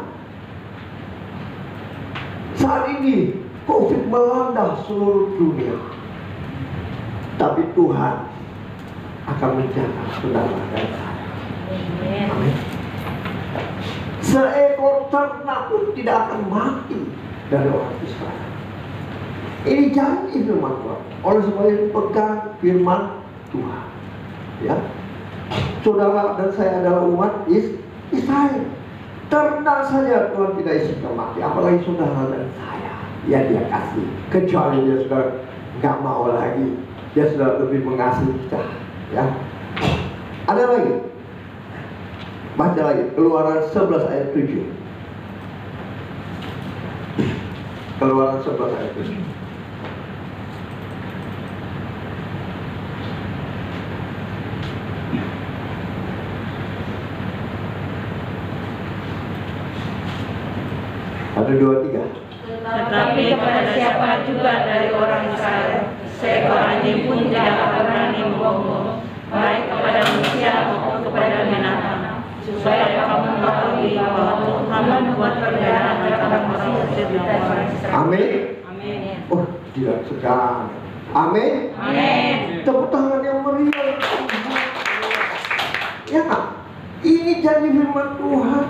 Saat ini COVID melanda seluruh dunia, tapi Tuhan akan menjaga saudara dan saya. Amin. Seekor ternak pun tidak akan mati dari orang Israel. Ini janji firman Tuhan. Oleh sebab itu pegang firman Tuhan. Ya, saudara dan saya adalah umat Israel. Ternak saja Tuhan tidak izinkan mati, apalagi saudara dan saya. Ya dia kasih, kecuali dia sudah nggak mau lagi, dia sudah lebih mengasihi kita. Ya, ada lagi. Baca lagi Keluaran 11 ayat 7. Keluaran 11 ayat 7. Ada 2, 3. Tetapi kepada siapa juga dari orang Israel, seekor anjing pun tidak berani membonggong, baik kepada manusia maupun kepada binatang, supaya kamu mengetahui bahwa Tuhan membuat perbedaan antara orang Mesir dan orang Israel. Amin. Amin. Oh, tidak segan. Amin. Amin. Tepuk tangan yang meriah. Ya, ini janji firman Tuhan.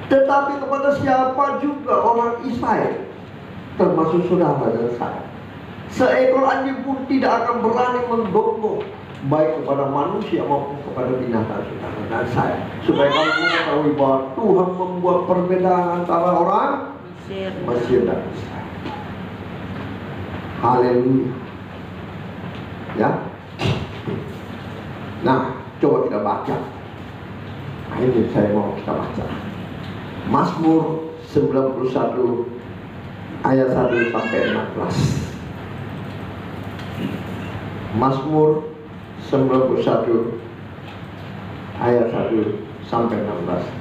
Tetapi kepada siapa juga orang Israel, termasuk saudara dan saya, seekor anjing pun tidak akan berani menggonggong, baik kepada manusia maupun kepada binatang, saudara dan saya, supaya kamu mengetahui bahwa Tuhan membuat perbedaan antara orang Mesir dan Israel. Haleluya. Ya. Nah, coba kita baca. Nah, ini saya mau kita baca. Mazmur 91 ayat 1 sampai 16. Mazmur 91 ayat 1 sampai 16.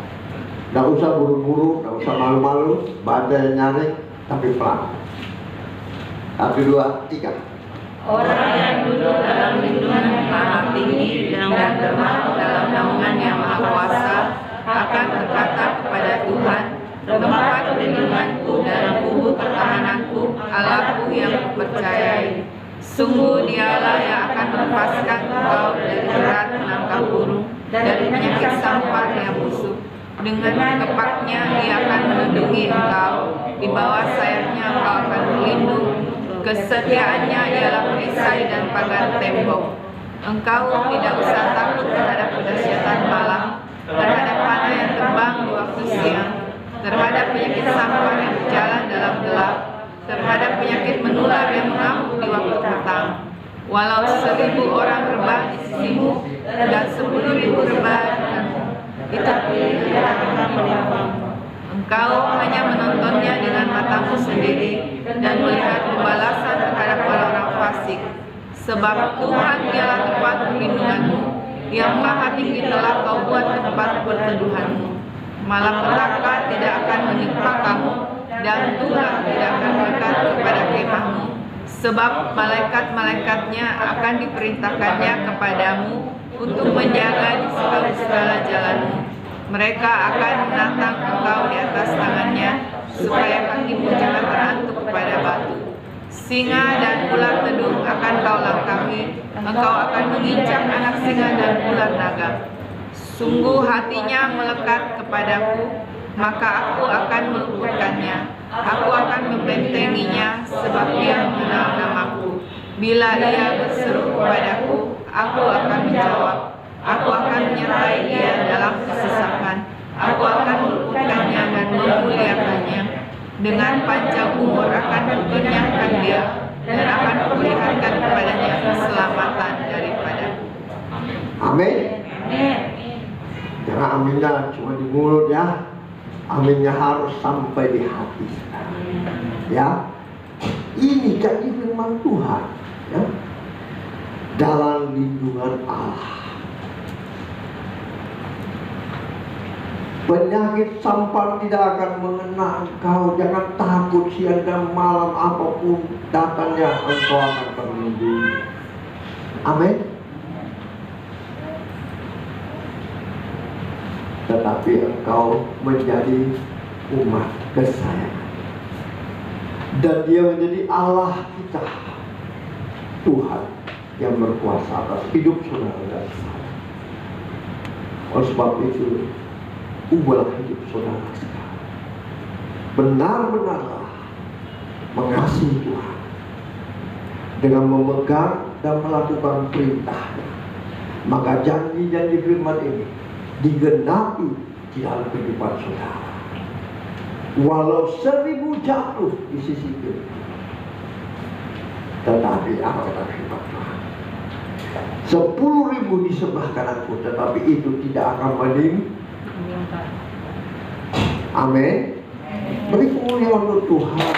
Tidak usah buru-buru, tidak usah malu-malu, baca yang nyaring, tapi pelan. 1, 2, 3. Orang yang duduk dalam lindungan yang maha tinggi dan berbaring dalam naungan yang maha kuasa akan berkata kepada Tuhan, tempat perlindunganku dan kubu pertahananku, Allahku yang kupercayai. Sungguh dialah yang akan melepaskan engkau dari jerat menangkap burung, dari penyakit sampar yang busuk. Dengan kepaknya dia akan melindungi engkau, di bawah sayapnya engkau akan berlindung. Kesetiaannya ialah perisai dan pagar tembok. Engkau tidak usah takut terhadap kedahsyatan malam, terhadap panah yang terbang di waktu siang, terhadap penyakit sampar yang berjalan dalam gelap, terhadap penyakit menular yang mengamuk di waktu petang. Walau 1000 orang rebah di sisimu dan 10.000 rebah di kananmu, tetapi tidak akan menimpamu. Engkau hanya menontonnya dengan matamu sendiri dan melihat pembalasan terhadap orang-orang fasik. Sebab Tuhan ialah tempat perlindunganmu, yang maha tinggi telah kau buat tempat perteduhanmu. Malapetaka tidak akan menimpa kamu, dan tulah tidak akan dekat kepada kemahmu. Sebab malaikat-malaikatnya akan diperintahkannya kepadamu untuk menjaga di segala jalanmu. Mereka akan menatang engkau di atas tangannya, supaya kakimu jangan terantuk kepada batu. Singa dan ular tedung akan kau langkahi, engkau akan menginjak anak singa dan ular naga. Sungguh hatinya melekat kepadaku, maka aku akan meluputkannya. Aku akan membentenginya, sebab dia mengenal namaku. Bila ia berseru kepadaku, aku akan menjawab. Aku akan menyertai dia dalam kesesakan. Aku akan meluputkannya dan memuliakannya. Dengan panjang umur akan kukenyangkan dia, dan akan kuperlihatkan kepadanya keselamatan daripadaku. Amin. Jangan aminnya cuma di mulut ya. Aminnya harus sampai di hati. Ya. Ini janji firman Tuhan. Ya. Dalam lindungan Allah. Penyakit sampar tidak akan mengenai engkau. Jangan takut siang dan malam apapun datangnya, engkau akan terlindungi. Amin. Tetapi engkau menjadi umat kesayangan, dan dia menjadi Allah kita, Tuhan yang berkuasa atas hidup saudara dan saya. Oleh sebab itu, ubahlah hidup saudara sekarang. Benar-benarlah mengasihi Tuhan dengan memegang dan melakukan perintahnya. Maka janji-janji firman ini digenapi di dalam kehidupan saudara. Walau 1000 jatuh di sisi kiri, tetapi apa kata firman Tuhan? 10.000 di sebelah kananku, tetapi itu tidak akan menimpa. Amin. Beri kemuliaan untuk Tuhan.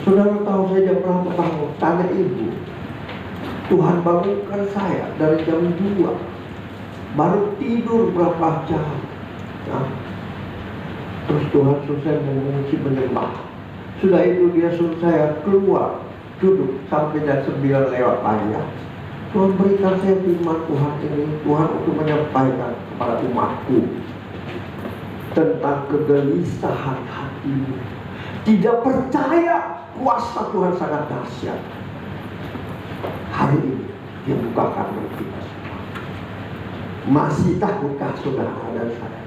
Saudara tahu saya jam berapa bangun? Tanya ibu. Tuhan bangunkan saya dari jam 2. Baru tidur berapa jam. Nah, terus Tuhan suruh saya mengunci menyembah. Sudah itu dia suruh saya keluar, duduk sampai jam 9 lewat pagi. Tuhan berikan saya firman Tuhan ini, Tuhan untuk menyampaikan kepada umatku tentang kegelisahan hatimu. Tidak percaya kuasa Tuhan sangat dahsyat. Hari ini dia bukakan bagi kita semua. Masih takutkah saudara dan saya?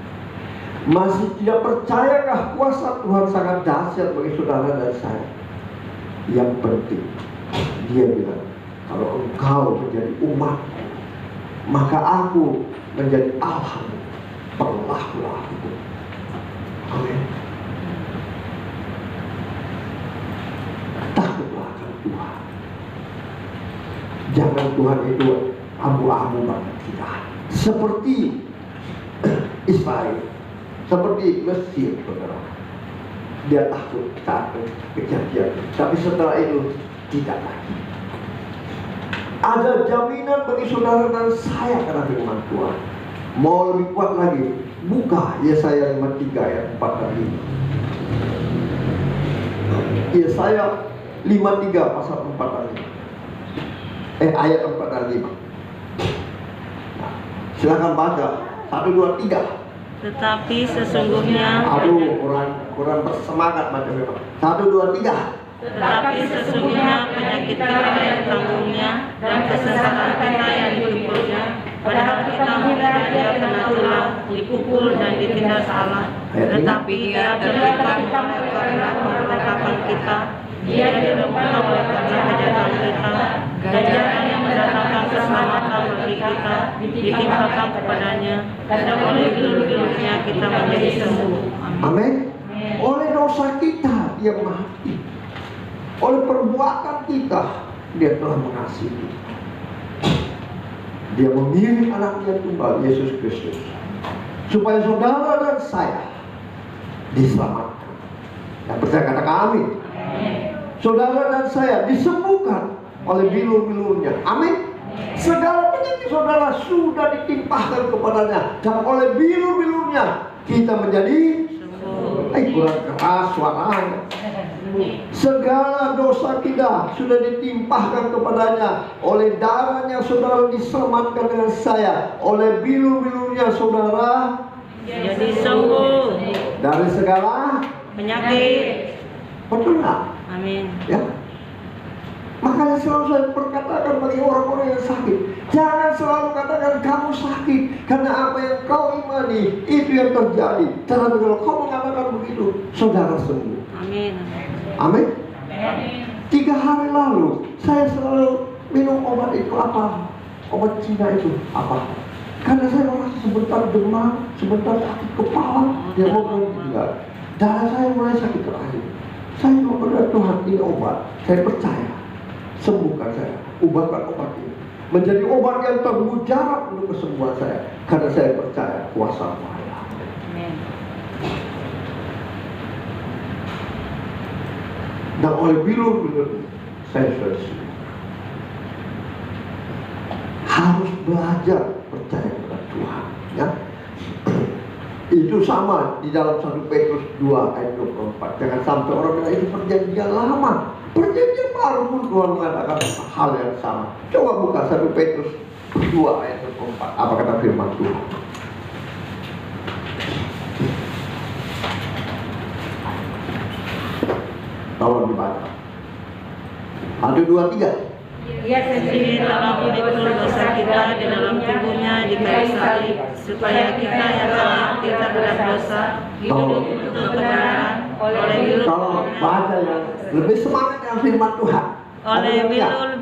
Masih tidak percayakah kuasa Tuhan sangat dahsyat bagi saudara dan saya? Yang penting dia bilang, kalau engkau menjadi umat, maka aku menjadi Allahmu. Berlakulah aku. Amin. Takutlah akan Tuhan. Jangan Tuhan itu abu-abu bagi kita. Seperti Israel, seperti Mesir, saudara. Dia takut saat kejadian, tapi setelah itu tidak lagi. Ada jaminan bagi saudara dan saya karena firman Tuhan. Mau lebih kuat lagi, buka Yesaya 53 ayat 4 dan 5. Yesaya 53 pasal 4 dan 5. Ayat 4 dan 5. Nah, silakan baca 1, 2, 3. Tetapi sesungguhnya, Aduh, kurang bersemangat macam-macam. 1, 2, 3. Tetapi sesungguhnya penyakit kita yang tanggungnya dan kesesakan kita yang dikumpulnya, padahal kita mengira dia kena tulah, dipukul dan ditindas Allah. Tetapi dia terlibat karena pemberontakan kita, dia diremuk oleh karena kejahatan kita, ganjaran yang mendatangkan keselamatan bagi kita ditimpakan kepadanya, dan oleh bulu-bulunya kita menjadi sembuh. Amin. Oleh dosa kita dia mati. Oleh perbuatan kita dia telah mengasihi. Dia memilih anaknya tunggal Yesus Kristus supaya saudara dan saya diselamatkan. Dan percaya kata kami, saudara dan saya disembuhkan oleh bilur-bilurnya. Amin. Segala penyakit saudara sudah ditimpahkan kepadanya, dan oleh bilur-bilurnya kita menjadi kurang keras suaranya. Segala dosa kita sudah ditimpahkan kepadanya. Oleh darahnya saudara diselamatkan dengan saya. Oleh bilur-bilurnya saudara jadi sembuh dari segala penyakit. Betul nggak? Amin. Ya. Makanya selalu saya perkatakan bagi orang-orang yang sakit, jangan selalu katakan kamu sakit, karena apa yang kau imani itu yang terjadi. Tetapi kalau kau mengatakan begitu, saudara sembuh. Amin. Amin. 3 hari lalu saya selalu minum obat itu apa? Obat Cina itu apa? Karena saya merasa sebentar demam, sebentar sakit kepala, dia mau meninggal. Darah saya mulai sakit terakhir. Saya mau berdoa, Tuhan ini obat. Saya percaya, sembuhkan saya, ubahkan obat ini menjadi obat yang termujarab untuk kesembuhan saya, karena saya percaya kuasa Allah. Dan oleh bilur-bilur saya sudah sembuh. Harus belajar percaya kepada Tuhan, ya. Itu sama di dalam 1 Petrus 2 ayat 24. Jangan sampai orang bilang itu perjanjian lama, perjanjian baru pun Tuhan mengatakan hal yang sama. Coba buka 1 Petrus 2 ayat 24. Apa kata firman Tuhan? Tolong dibaca. 1, 2, 3. Ia sendiri telah memikul dosa kita di dalam tubuhnya di kayu salib, supaya kita yang telah mati terhadap dosa hidup untuk kebenaran. Oleh bilur, Tolong baca yang lebih semangat yang firman Tuhan. oleh bilur,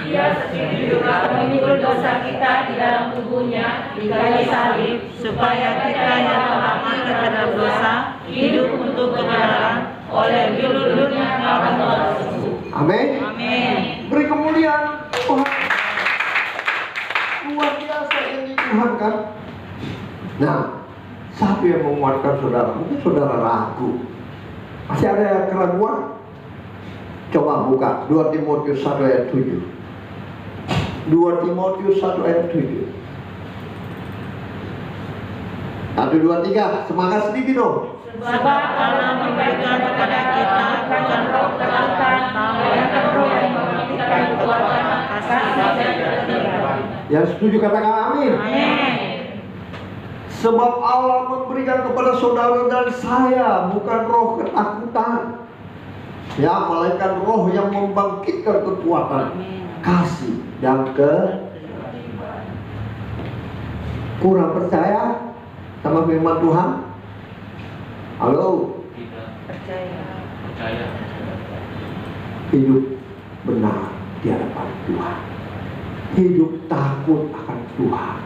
Ia sendiri telah memikul dosa kita di dalam tubuhnya di kayu salib, supaya kita yang telah mati terhadap dosa hidup untuk kebenaran. Oleh bilur-bilurnya kita telah sembuh. Amin. Amin. Beri kemuliaan Tuhan. Luar biasa ini Tuhan kan. Nah, Satu yang menguatkan saudara. Mungkin saudara ragu. Masih ada yang keraguan? Coba buka 2 Timotius 1 ayat 7. 2 Timotius 1 ayat 7. 1, 2, 3. Semangat sedikit dong. Sebab Allah memberikan kepada kita bukan roh ketakutan, melainkan roh yang memberikan kekuatan, kasih dan keteguhan. Yang setuju katakan amin. Amin. Sebab Allah memberikan kepada saudara dan saya bukan roh ketakutan, ya, melainkan roh yang membangkitkan kekuatan, kasih dan kurang percaya sama firman Tuhan? Halo? Percaya. Hidup benar di hadapan Tuhan, hidup takut akan Tuhan,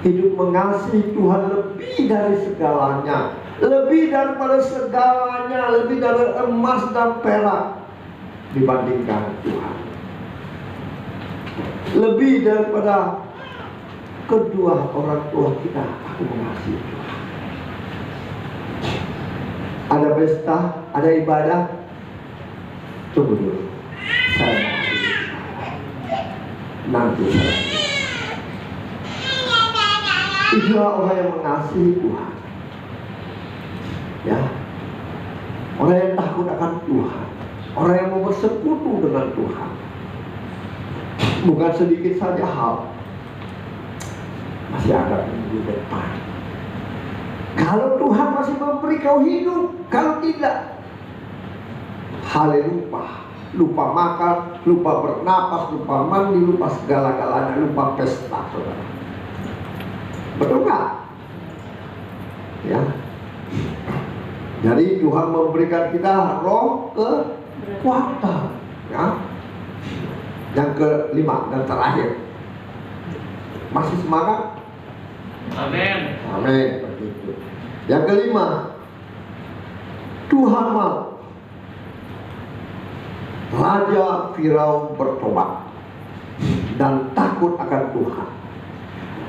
hidup mengasihi Tuhan lebih dari segalanya, lebih daripada segalanya, lebih dari emas dan perak dibandingkan Tuhan, lebih daripada kedua orang tua kita. Aku mengasihi Tuhan. Ada pesta, ada ibadah, tunggu dulu, saya mengasihi Tuhan. Nanti saya. Itulah orang yang mengasihi Tuhan, ya, orang yang takut akan Tuhan, orang yang mau bersekutu dengan Tuhan. Bukan sedikit saja hal, masih ada minggu depan. Kalau Tuhan masih memberi kau hidup, kalau tidak, haleluya, lupa makan, lupa bernapas, lupa mandi, lupa segala-galanya, lupa pesta, saudara. Betul nggak? Ya. Jadi Tuhan memberikan kita roh kekuatan, ya. Yang kelima dan terakhir, masih semangat? Amin. Amin. Begitu. Yang kelima, Tuhan mau Raja Firaun bertobat dan takut akan Tuhan,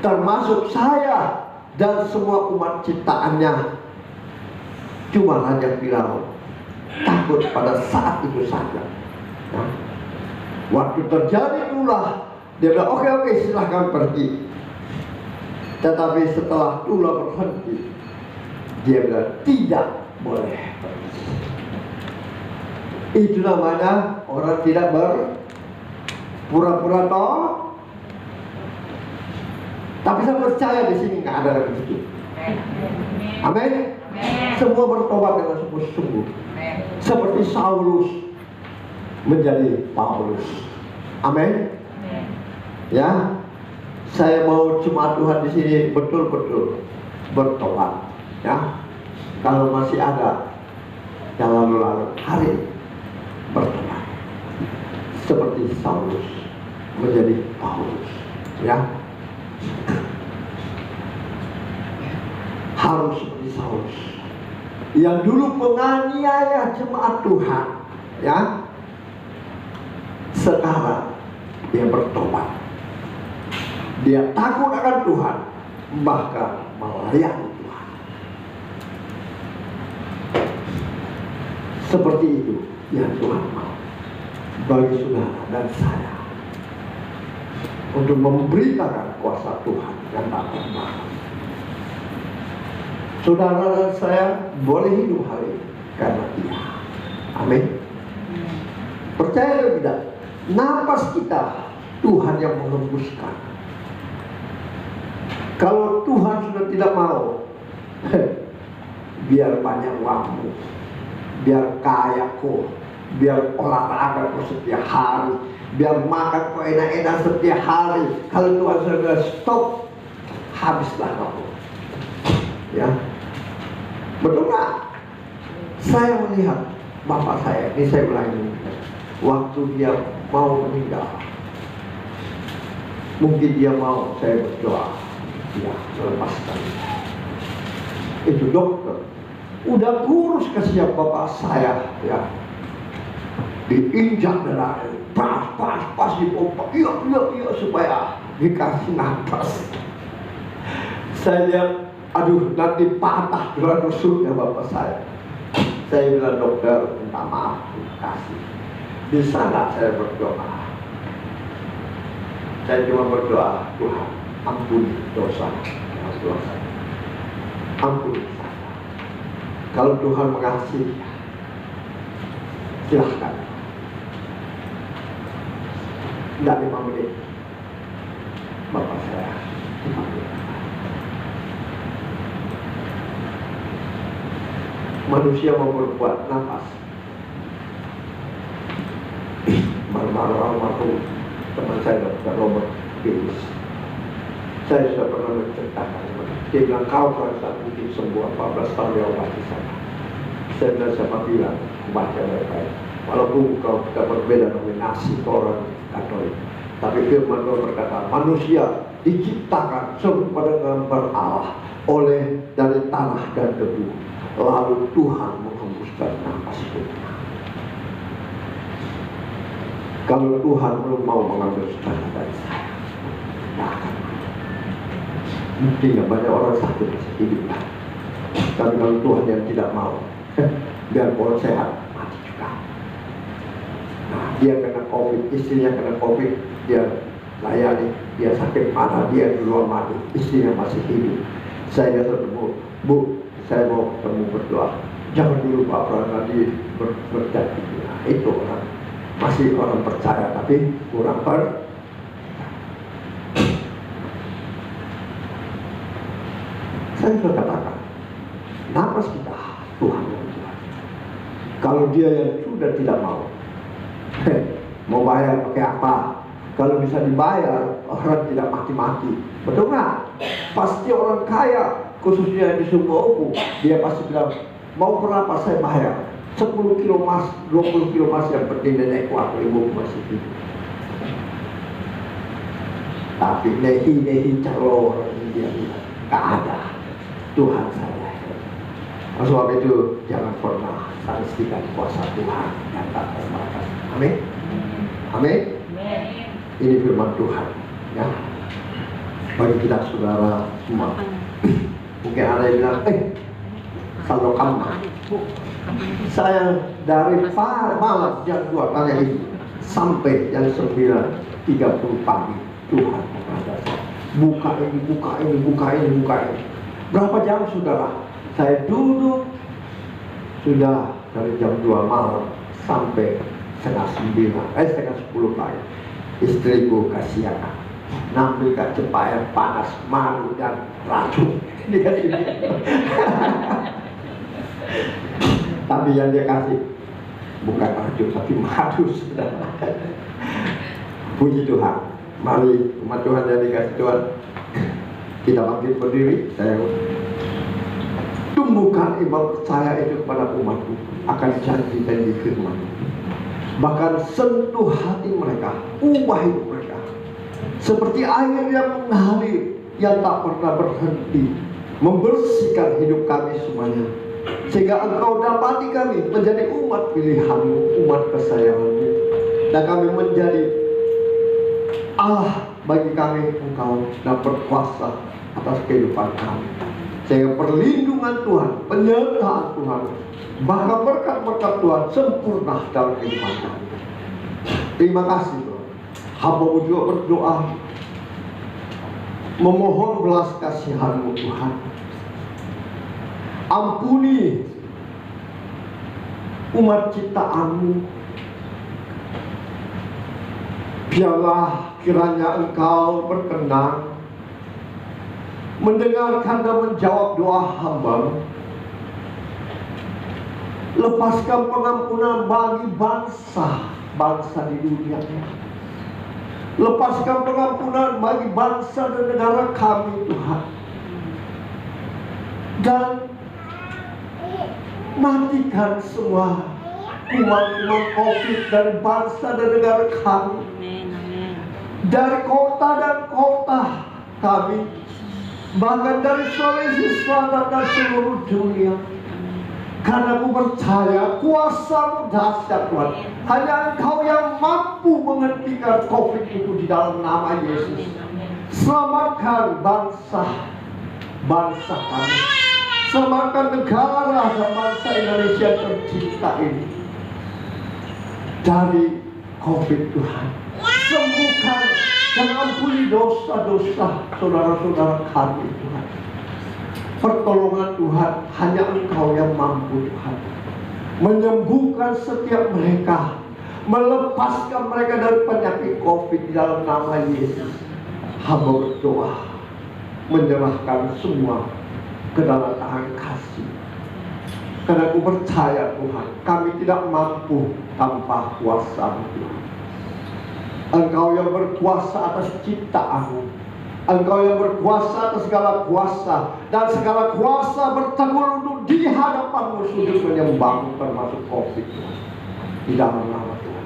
termasuk saya dan semua umat ciptaannya. Cuma Raja Firaun takut pada saat itu saja, ya. Waktu terjadi ulah, dia bilang oke, silahkan pergi. Tetapi setelah ulah berhenti, dia bilang tidak boleh pergi. Itu namanya orang tidak berpura-pura toh. Tapi saya percaya di sini nggak ada yang begitu. Amin. Semua bertobat dengan sungguh-sungguh, seperti Saulus menjadi Paulus. Amin. Ya, saya mau jemaat Tuhan di sini betul-betul bertobat. Ya, kalau masih ada yang lalu-lalu hari bertobat, seperti Saulus menjadi Paulus. Ya, harus seperti Saulus yang dulu menganiaya jemaat Tuhan, ya, sekarang dia bertobat, dia takut akan Tuhan, bahkan melayani Tuhan. Seperti itu yang Tuhan mau bagi saudara dan saya, untuk memberitakan kuasa Tuhan yang tak terbatas. Saudara dan saya boleh hidup hari ini karena Dia. Amin. Percaya atau tidak? Napas kita Tuhan yang menghembuskan. Kalau Tuhan sudah tidak mau, biar banyak uangmu, biar kaya kau, biar olahraga kau setiap hari, biar makan kau enak-enak setiap hari. Kalau Tuhan sudah stop, habislah kau. Ya, betul nggak? Saya melihat bapak saya, ini saya ulangi, waktu dia mau meninggal, mungkin dia mau saya berdoa, dia melepaskan. Itu dokter udah kurus kasihan bapak saya, ya, diinjak darah, pas dipompa, iya supaya dikasih nafas. Saya lihat aduh nanti patah tulang rusuknya bapak saya. Saya bilang, dokter minta maaf, kasih. Bisa nggak saya berdoa? Saya cuma berdoa, Tuhan ampuni dosa saya. Ampuni saya. Kalau Tuhan mengasihi, silahkan. Tidak 5 menit, bapak saya dipanggil. Manusia mau berbuat nafas. Malu-malu almarhum teman saya Dr. Robert Phillips. Saya sudah pernah menceritakan. Dia bilang, kau rasa mungkin sembuh 14 tahun yang obati sana. Saya bilang, siapa bilang baca baik-baik. Walaupun kau kita berbeda nominasi orang Katolik, tapi firman Tuhan berkata, manusia diciptakan serupa dengan Allah oleh dari tanah dan debu. Lalu Tuhan menghembuskan nafas hidupnya. Kalau Tuhan belum mau mengambil saudara dari saya, tidak akan. Mungkin banyak orang sakit masih hidup. Tapi kalau Tuhan yang tidak mau, biar pohon sehat, mati juga. Nah, dia kena COVID, istrinya kena COVID, dia layani, dia sakit mana, dia di luar mati, istrinya masih hidup. Saya ketemu, Bu, saya mau ketemu berdoa. Jangan dulu Pak Pranadi berjanji. Nah, itu orang masih orang percaya tapi kurang Saya sudah katakan, nafas kita Tuhan yang Tuhan. Kalau dia yang sudah tidak mau, mau bayar pakai apa? Kalau bisa dibayar, orang tidak mati-mati. Betul nggak? Pasti orang kaya, khususnya di Sumbawa, dia pasti bilang, mau berapa saya bayar? 10 kilo emas, 20 kilo emas, yang penting nenek kuat, ibu masih hidup. Tapi nehi calon dia bilang, gak ada. Tuhan saya. Oleh sebab itu, jangan pernah saksikan kuasa Tuhan yang tak terbatas. Amin. Amin. Ini firman Tuhan, ya. Bagi kita saudara semua. Mungkin ada yang bilang, saldo kamu. Saya dari malam jam 2 tanya ini sampai jam 9:30 pagi Tuhan mengajar saya. Buka ini. Berapa jam saudara? Saya duduk sudah dari jam 2 malam sampai setengah 10 pagi. Istriku kasihan, nampak cepat panas, malu dan racun. Ini kan ini. Tapi yang dia kasih bukan racun tapi madu. Puji Tuhan. Mari umat Tuhan yang dikasih Tuhan, kita bangkit berdiri. Saya tumbuhkan iman percaya itu kepada umatku akan janji-janji firman. Bahkan sentuh hati mereka, ubah hidup mereka seperti air yang mengalir yang tak pernah berhenti, membersihkan hidup kami semuanya, sehingga Engkau dapati kami menjadi umat pilihan-Mu, umat kesayangan-Mu, dan kami menjadi Allah bagi kami. Engkau dan berkuasa atas kehidupan kami, sehingga perlindungan Tuhan, penyertaan Tuhan, bahkan berkat-berkat Tuhan sempurna dalam kehidupan kami. Terima kasih Tuhan. Hamba juga berdoa memohon belas kasihan-Mu Tuhan. Ampuni umat ciptaan-Mu. Biarlah kiranya Engkau berkenan mendengarkan dan menjawab doa hamba-Mu. Lepaskan pengampunan bagi bangsa di dunia. Lepaskan pengampunan bagi bangsa dan negara kami Tuhan. Dan matikan semua kuman-kuman COVID dari bangsa dan negara kami. Dari kota dan kota kami, bahkan dari Sulawesi Selatan dan seluruh dunia. Karena Ku percaya kuasa-Mu dahsyat Tuhan. Hanya Engkau yang mampu menghentikan COVID itu di dalam nama Yesus. Selamatkan bangsa bangsa kami. Selamatkan negara dan bangsa Indonesia tercinta ini dari COVID Tuhan. Sembuhkan dan ampuni dosa-dosa saudara-saudara kami Tuhan. Pertolongan Tuhan hanya Engkau yang mampu Tuhan menyembuhkan setiap mereka, melepaskan mereka dari penyakit COVID di dalam nama Yesus. Hamba berdoa menyerahkan semua ke dalam tangan kasih. Karena aku percaya Tuhan, kami tidak mampu tanpa kuasa Tuhan. Engkau yang berkuasa atas ciptaanmu, Engkau yang berkuasa atas segala kuasa, dan segala kuasa bertegur untuk di hadapan musuh menyembah, termasuk COVID di dalam nama Tuhan.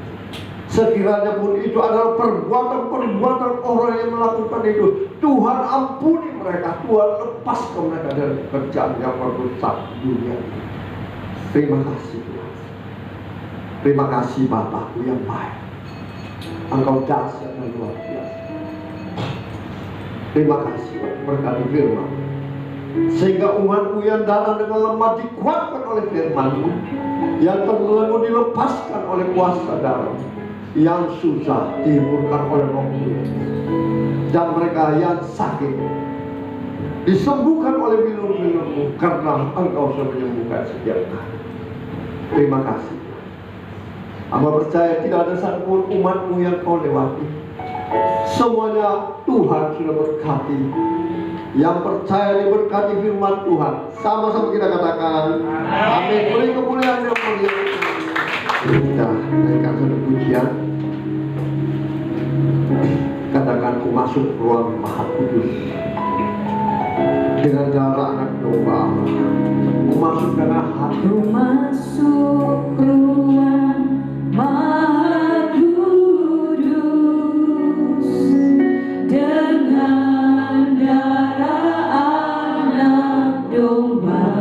Sekiranya pun itu adalah perbuatan-perbuatan orang yang melakukan itu, Tuhan ampuni mereka, Tuhan lepaskan mereka dari pekerjaan yang merusak dunia ini. Terima kasih Tuhan. Terima kasih Bapakku yang baik. Engkau dahsyat dan luar biasa. Terima kasih berkati firman, sehingga umatmu yang dalam dengan lemah dikuatkan oleh firman-Mu, yang terbelenggu dilepaskan oleh kuasa darah, yang susah dihiburkan oleh Roh Kudus, dan mereka yang sakit disembuhkan oleh minum-minum-Mu, karena Engkau sudah menyembuhkan setiap hari. Terima kasih. Hamba percaya tidak ada satupun umat-Mu yang Kau lewati. Semuanya Tuhan sudah berkati. Yang percaya diberkati firman Tuhan, sama-sama kita katakan amin. Beri kemuliaan yang mulia. Kita naikkan satu pujian. Katakan, ku masuk ruang Maha Kudus dengan darah anak domba Allah. Ku masuk dengan hati. Ku masuk ruang Maha Kudus dengan darah anak domba.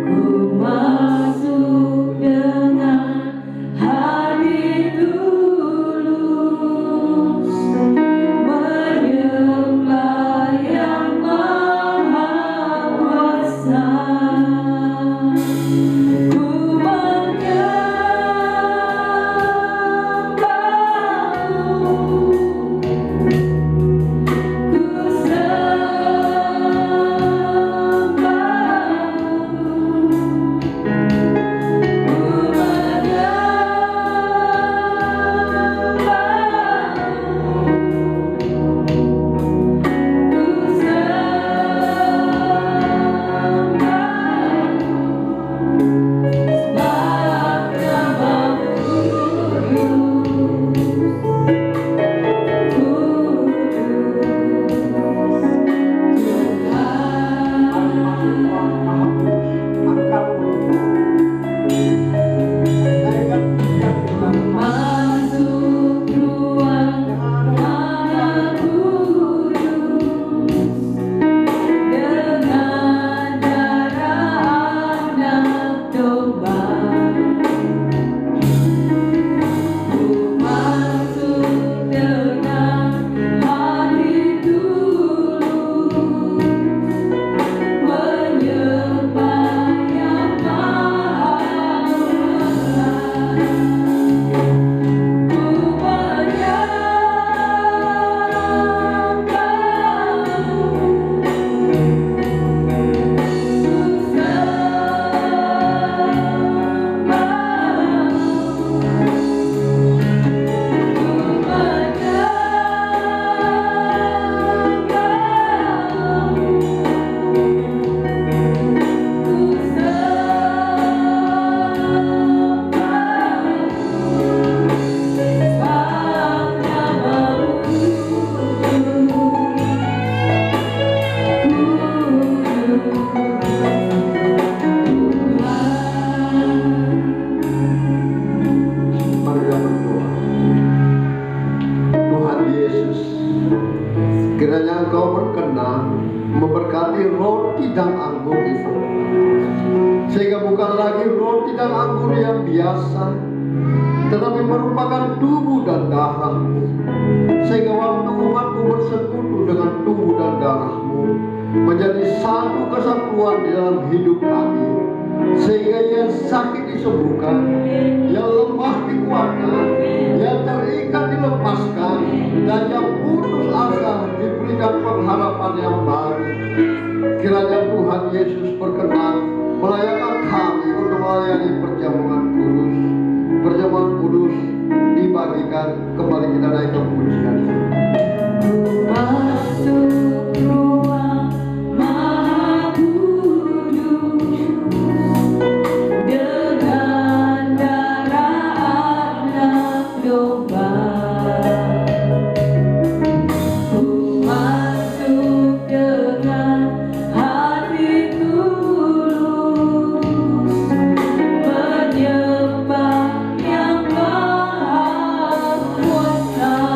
Ku masuk dengan hati tulus menyembah Yang Maha Kuasa. Kiranya Engkau berkenan memberkati roti dan anggur itu, sehingga bukan lagi roti dan anggur yang biasa, tetapi merupakan tubuh dan darah-Mu, sehingga waktu umat-Mu bersekutu dengan tubuh dan darah-Mu menjadi satu kesatuan di dalam hidup kami, sehingga yang sakit disembuhkan, yang lemah dikuatkan, yang terikat dilepaskan, dan yang putus asa diberikan pengharapan yang baru. Kiranya Tuhan Yesus berkenan melayakkan kami untuk melayani perjamuan kudus. Perjamuan kudus dibagikan, kembali kita naik ke pujian. Masuk ruang Maha Kudus dengan darah anak domba. Ku masuk dengan hati tulus menyembah Yang Maha Kuasa.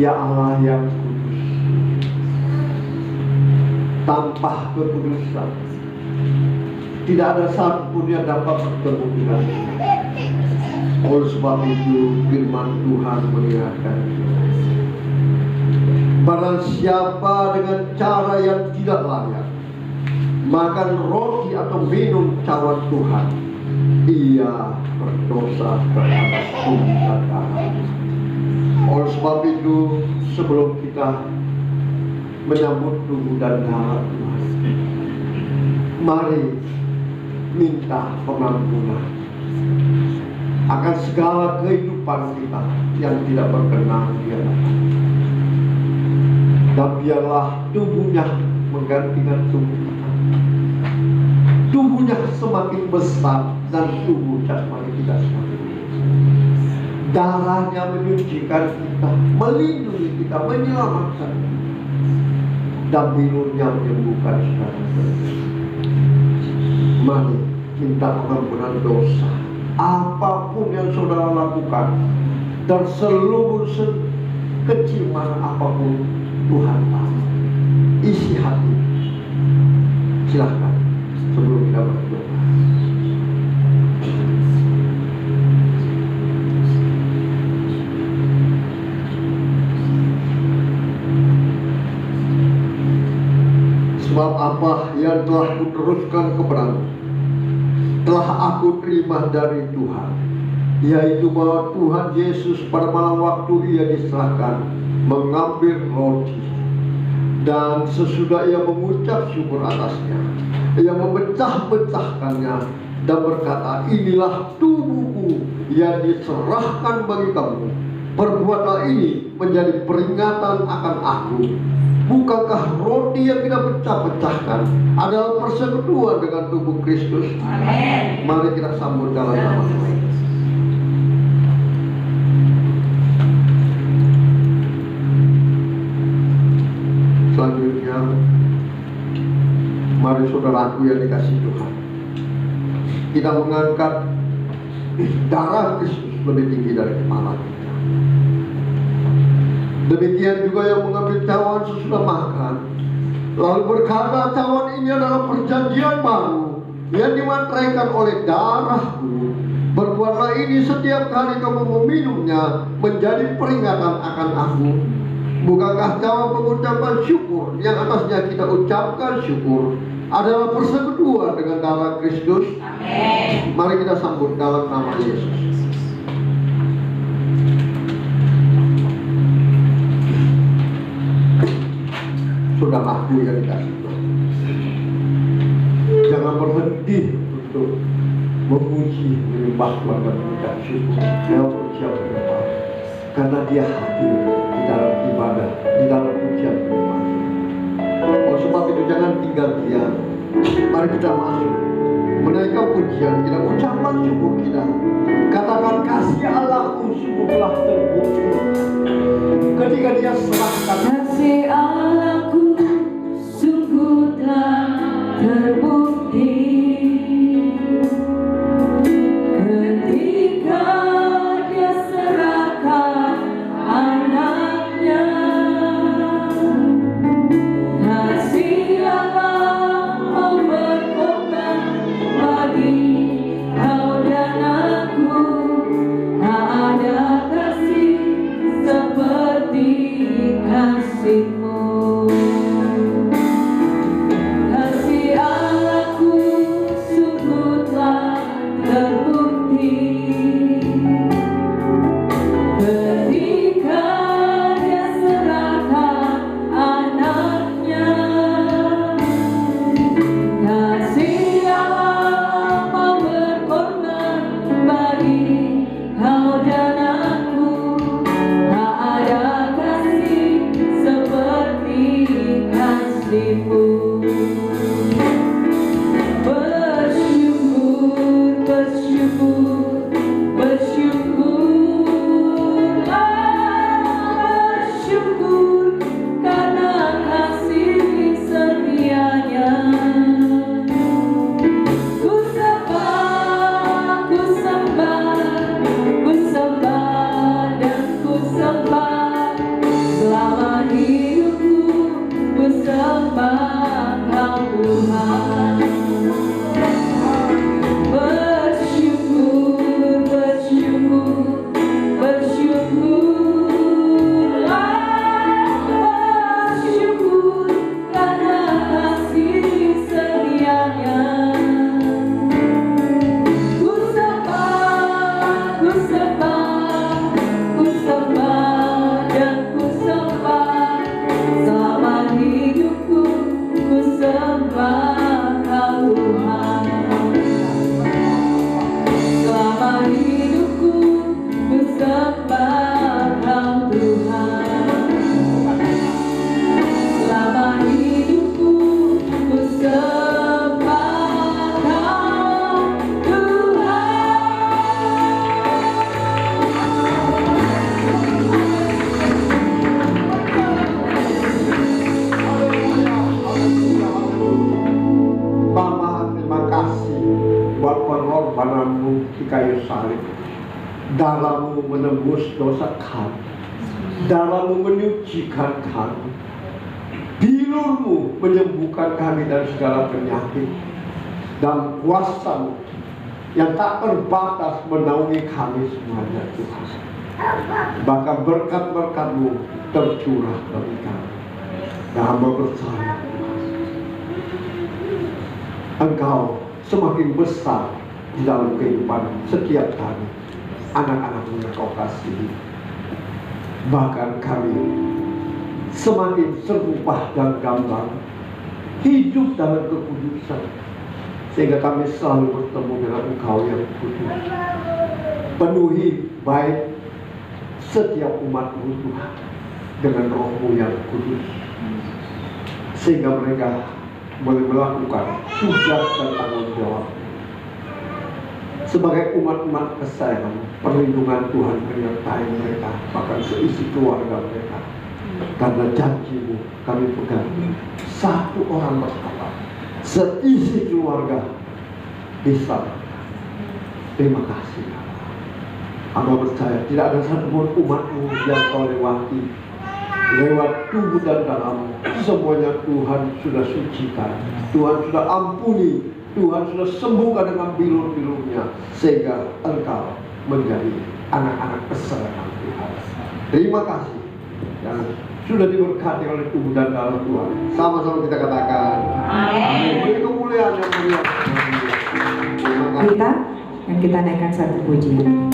Dia Allah yang kudus, tanpa kekudusan tidak ada satupun yang dapat bertemu dengannya. Oleh sebab itu firman Tuhan mengingatkan, barang siapa dengan cara yang tidak layak makan roti atau minum cawan Tuhan, ia berdosa terhadap tubuh dan darah. Oleh sebab itu, sebelum kita menyambut tubuh dan darah Tuhan, mari minta pengampunan akan segala kehidupan kita yang tidak berkenan di hadapan. Dan biarlah tubuhnya menggantikan tubuh kita. Tubuhnya semakin besar dan tubuh jasmani kita semakin besar. Darahnya menyucikan kita, melindungi kita, menyelamatkan kita. Dan minumnya menyembuhkan segala penyakit. Mari minta pengampunan dosa apapun yang saudara lakukan, dan seluruh kecil mana apapun Tuhan tahu. Isi hati. Silahkan sebelum kita berdoa. Sebab apa yang telah kuteruskan kepadamu telah aku terima dari Tuhan, yaitu bahwa Tuhan Yesus pada malam waktu ia diserahkan mengambil roti, Dan sesudah ia mengucap syukur atasnya, ia memecah-pecahkannya dan berkata, inilah tubuhku yang diserahkan bagi kamu. Perbuatlah ini menjadi peringatan akan aku. Bukankah roti yang kita pecah-pecahkan adalah persekutuan dengan tubuh Kristus? Amin. Mari kita sambut dalam nama Tuhan. Selanjutnya, mari saudaraku yang dikasihi Tuhan, kita mengangkat darah Kristus lebih tinggi dari kepala kita. Demikian juga yang mengambil cawan sesudah makan, lalu berkata, cawan ini adalah perjanjian baru yang dimateraikan oleh darahku. Berbuatlah ini setiap kali kamu meminumnya menjadi peringatan akan aku. Bukankah cawan pengucapan syukur yang atasnya kita ucapkan syukur adalah persekutuan dengan darah Kristus? Amin. Mari kita sambut dalam nama Yesus. Saudaraku yang dikasihi Tuhan, jangan berhenti untuk memuji, menyembah Tuhan dan mengucap syukur. Dalam ucapan penyembah, karena Dia hadir di dalam ibadah, di dalam ucapan penyembah. Oleh sebab itu jangan tinggal diam. Mari kita masuk menaikkan pujian kita, ucapan syukur kita. Katakan, kasih Allahku sungguh telah terbukti ketika Dia serahkan. Kasih Allahku sungguh telah terbukti ketika Dia serahkan anaknya. Kasih Allah mau berkorban bagi kau dan aku. Tak ada kasih seperti kasih-Mu. Kasih Allahku sungguh telah terbukti ketika Dia serahkan anaknya. Kasih Allah mau berkorban bagi kau dan aku. Tak ada kasih seperti kasih-Mu. Bersyukur, bersyukur, bersyukurlah, bersyukur karena kasih setianya. Ku sembah, ku sembah, ku sembah dan ku sembah selama hidupku. Ku sembah Kau Tuhan. Bersyukur, bersyukur, bersyukurlah, bersyukur karena kasih setianya. Ku sembah, ku sembah, ku sembah dan ku sembah selama hidupku. Ku sembah Kau Tuhan. Selama hidupku ku sembah Kau Tuhan. Selama hidupku ku sembah Kau Bapa, terima kasih buat pengorbananmu di kayu salib. Darahmu menembus dosa kami, darahmu menyucikan kami, bilurmu menyembuhkan kami dari segala penyakit, dan kuasamu yang tak terbatas menaungi kami semuanya Tuhan. Bahkan berkat-berkat-Mu tercurah bagi kami. Dan hamba percaya Engkau semakin besar di dalam kehidupan setiap kami, anak-anak-Mu yang Kau kasihi. Bahkan kami semakin serupa dan gambar, hidup dalam kekudusan, sehingga kami selalu bertemu dengan Engkau yang kudus. Penuhi baik setiap umat-Mu Tuhan dengan Roh-Mu yang kudus, sehingga mereka boleh melakukan tugas dan tanggung jawab sebagai umat-umat kesayangan. Perlindungan Tuhan menyertai mereka, bahkan seisi keluarga mereka. Karena janji-Mu kami pegang, satu orang berkata, seisi keluarga bisa. Terima kasih. Hamba percaya tidak ada satupun umat-Mu yang Kau lewati lewat tubuh dan dalam. Semuanya Tuhan sudah sucikan, Tuhan sudah ampuni, Tuhan sudah sembuhkan dengan bilur-bilurnya, sehingga Engkau menjadi anak-anak kesayangan Tuhan. Terima kasih yang sudah diberkati oleh tubuh dan dalam Tuhan. Sama-sama kita katakan amin. Beri kemuliaan yang mulia. Kita naikkan satu pujian.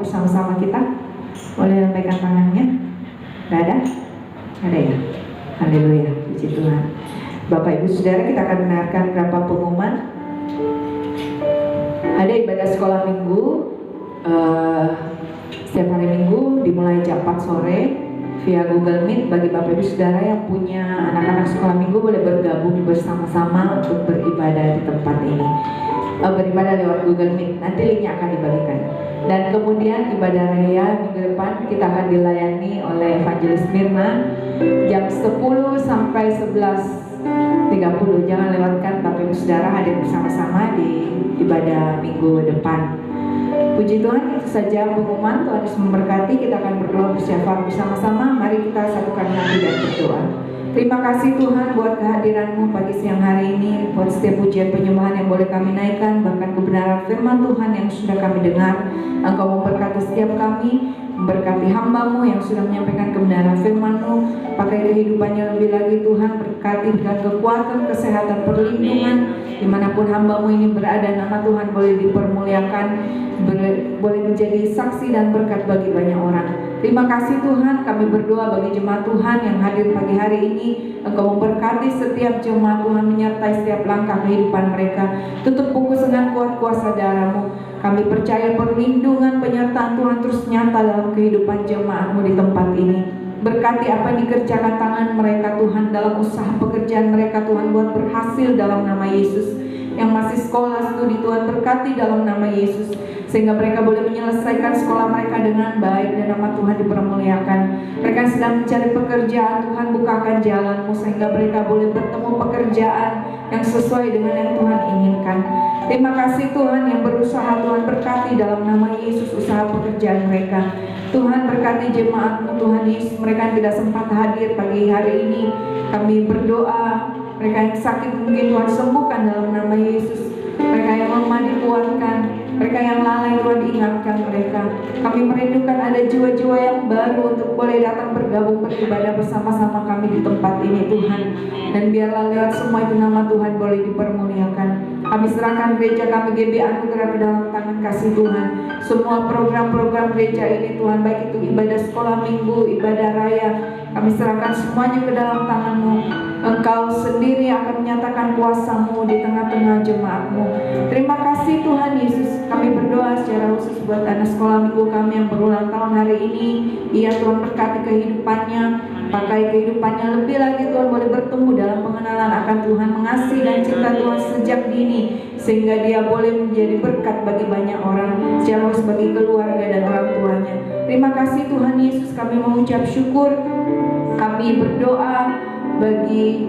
Bersama-sama kita boleh lambaikan tangannya. Gak ada? Ada ya? Haleluya, puji Tuhan. Bapak Ibu Saudara, kita akan mendengarkan beberapa pengumuman. Ada ibadah sekolah minggu setiap hari Minggu dimulai jam 4 sore via Google Meet. Bagi Bapak Ibu Saudara yang punya anak-anak sekolah minggu boleh bergabung bersama-sama untuk beribadah di tempat ini. Beribadah lewat Google Meet, nanti linknya akan dibagikan. Dan kemudian ibadah raya minggu depan kita akan dilayani oleh Evangelis Mirna jam 10 sampai 11.30. Jangan lewatkan Bapak Ibu Saudara hadir bersama-sama di ibadah minggu depan. Puji Tuhan, itu saja pengumuman. Tuhan Yesus memberkati. Kita akan berdoa bersama bersama-sama. Mari kita satukan hati dan berdoa. Terima kasih Tuhan buat kehadiran-Mu pagi siang hari ini, buat setiap pujian penyembahan yang boleh kami naikkan, bahkan kebenaran firman Tuhan yang sudah kami dengar. Engkau memberkati setiap kami, memberkati hamba-Mu yang sudah menyampaikan kebenaran firman-Mu. Pakai kehidupannya lebih lagi Tuhan, berkati dengan kekuatan, kesehatan, perlindungan dimanapun hamba-Mu ini berada. Nama Tuhan boleh dipermuliakan, boleh menjadi saksi dan berkat bagi banyak orang. Terima kasih Tuhan, kami berdoa bagi jemaat Tuhan yang hadir pagi hari ini. Engkau memberkati setiap jemaat Tuhan, menyertai setiap langkah kehidupan mereka. Tutup bungkus dengan kuat kuasa darah-Mu. Kami percaya perlindungan penyertaan Tuhan terus nyata dalam kehidupan jemaat-Mu di tempat ini. Berkati apa yang dikerjakan tangan mereka Tuhan, dalam usaha pekerjaan mereka Tuhan, buat berhasil dalam nama Yesus. Yang masih sekolah studi Tuhan, berkati dalam nama Yesus, sehingga mereka boleh menyelesaikan sekolah mereka dengan baik dan nama Tuhan dipermuliakan. Mereka yang sedang mencari pekerjaan, Tuhan bukakan jalanmu sehingga mereka boleh bertemu pekerjaan yang sesuai dengan yang Tuhan inginkan. Terima kasih Tuhan, yang berusaha Tuhan berkati dalam nama Yesus usaha pekerjaan mereka. Tuhan berkati jemaat-Mu Tuhan Yesus, mereka yang tidak sempat hadir pagi hari ini. Kami berdoa, mereka yang sakit mungkin Tuhan sembuhkan dalam nama Yesus. Mereka yang lemah dikuatkan, mereka yang lalai Tuhan ingatkan mereka. Kami merindukan ada jiwa-jiwa yang baru untuk boleh datang bergabung beribadah bersama-sama kami di tempat ini Tuhan. Dan biarlah lewat semua itu nama Tuhan boleh dipermuliakan. Kami serahkan gereja kami GB Anugerah ke dalam tangan kasih Tuhan. Semua program-program gereja ini Tuhan, baik itu ibadah sekolah minggu, ibadah raya, kami serahkan semuanya ke dalam tangan-Mu. Engkau sendiri akan menyatakan kuasa-Mu di tengah-tengah jemaat-Mu. Terima kasih Tuhan Yesus. Kami berdoa secara khusus buat anak sekolah minggu kami yang berulang tahun hari ini. Iya Tuhan, berkati kehidupannya, pakai kehidupannya lebih lagi Tuhan, boleh bertumbuh dalam pengenalan akan Tuhan, mengasihi dan cinta Tuhan sejak dini, sehingga dia boleh menjadi berkat bagi banyak orang, secara khusus bagi keluarga dan orang tuanya. Terima kasih Tuhan Yesus, kami mengucap syukur. Kami berdoa bagi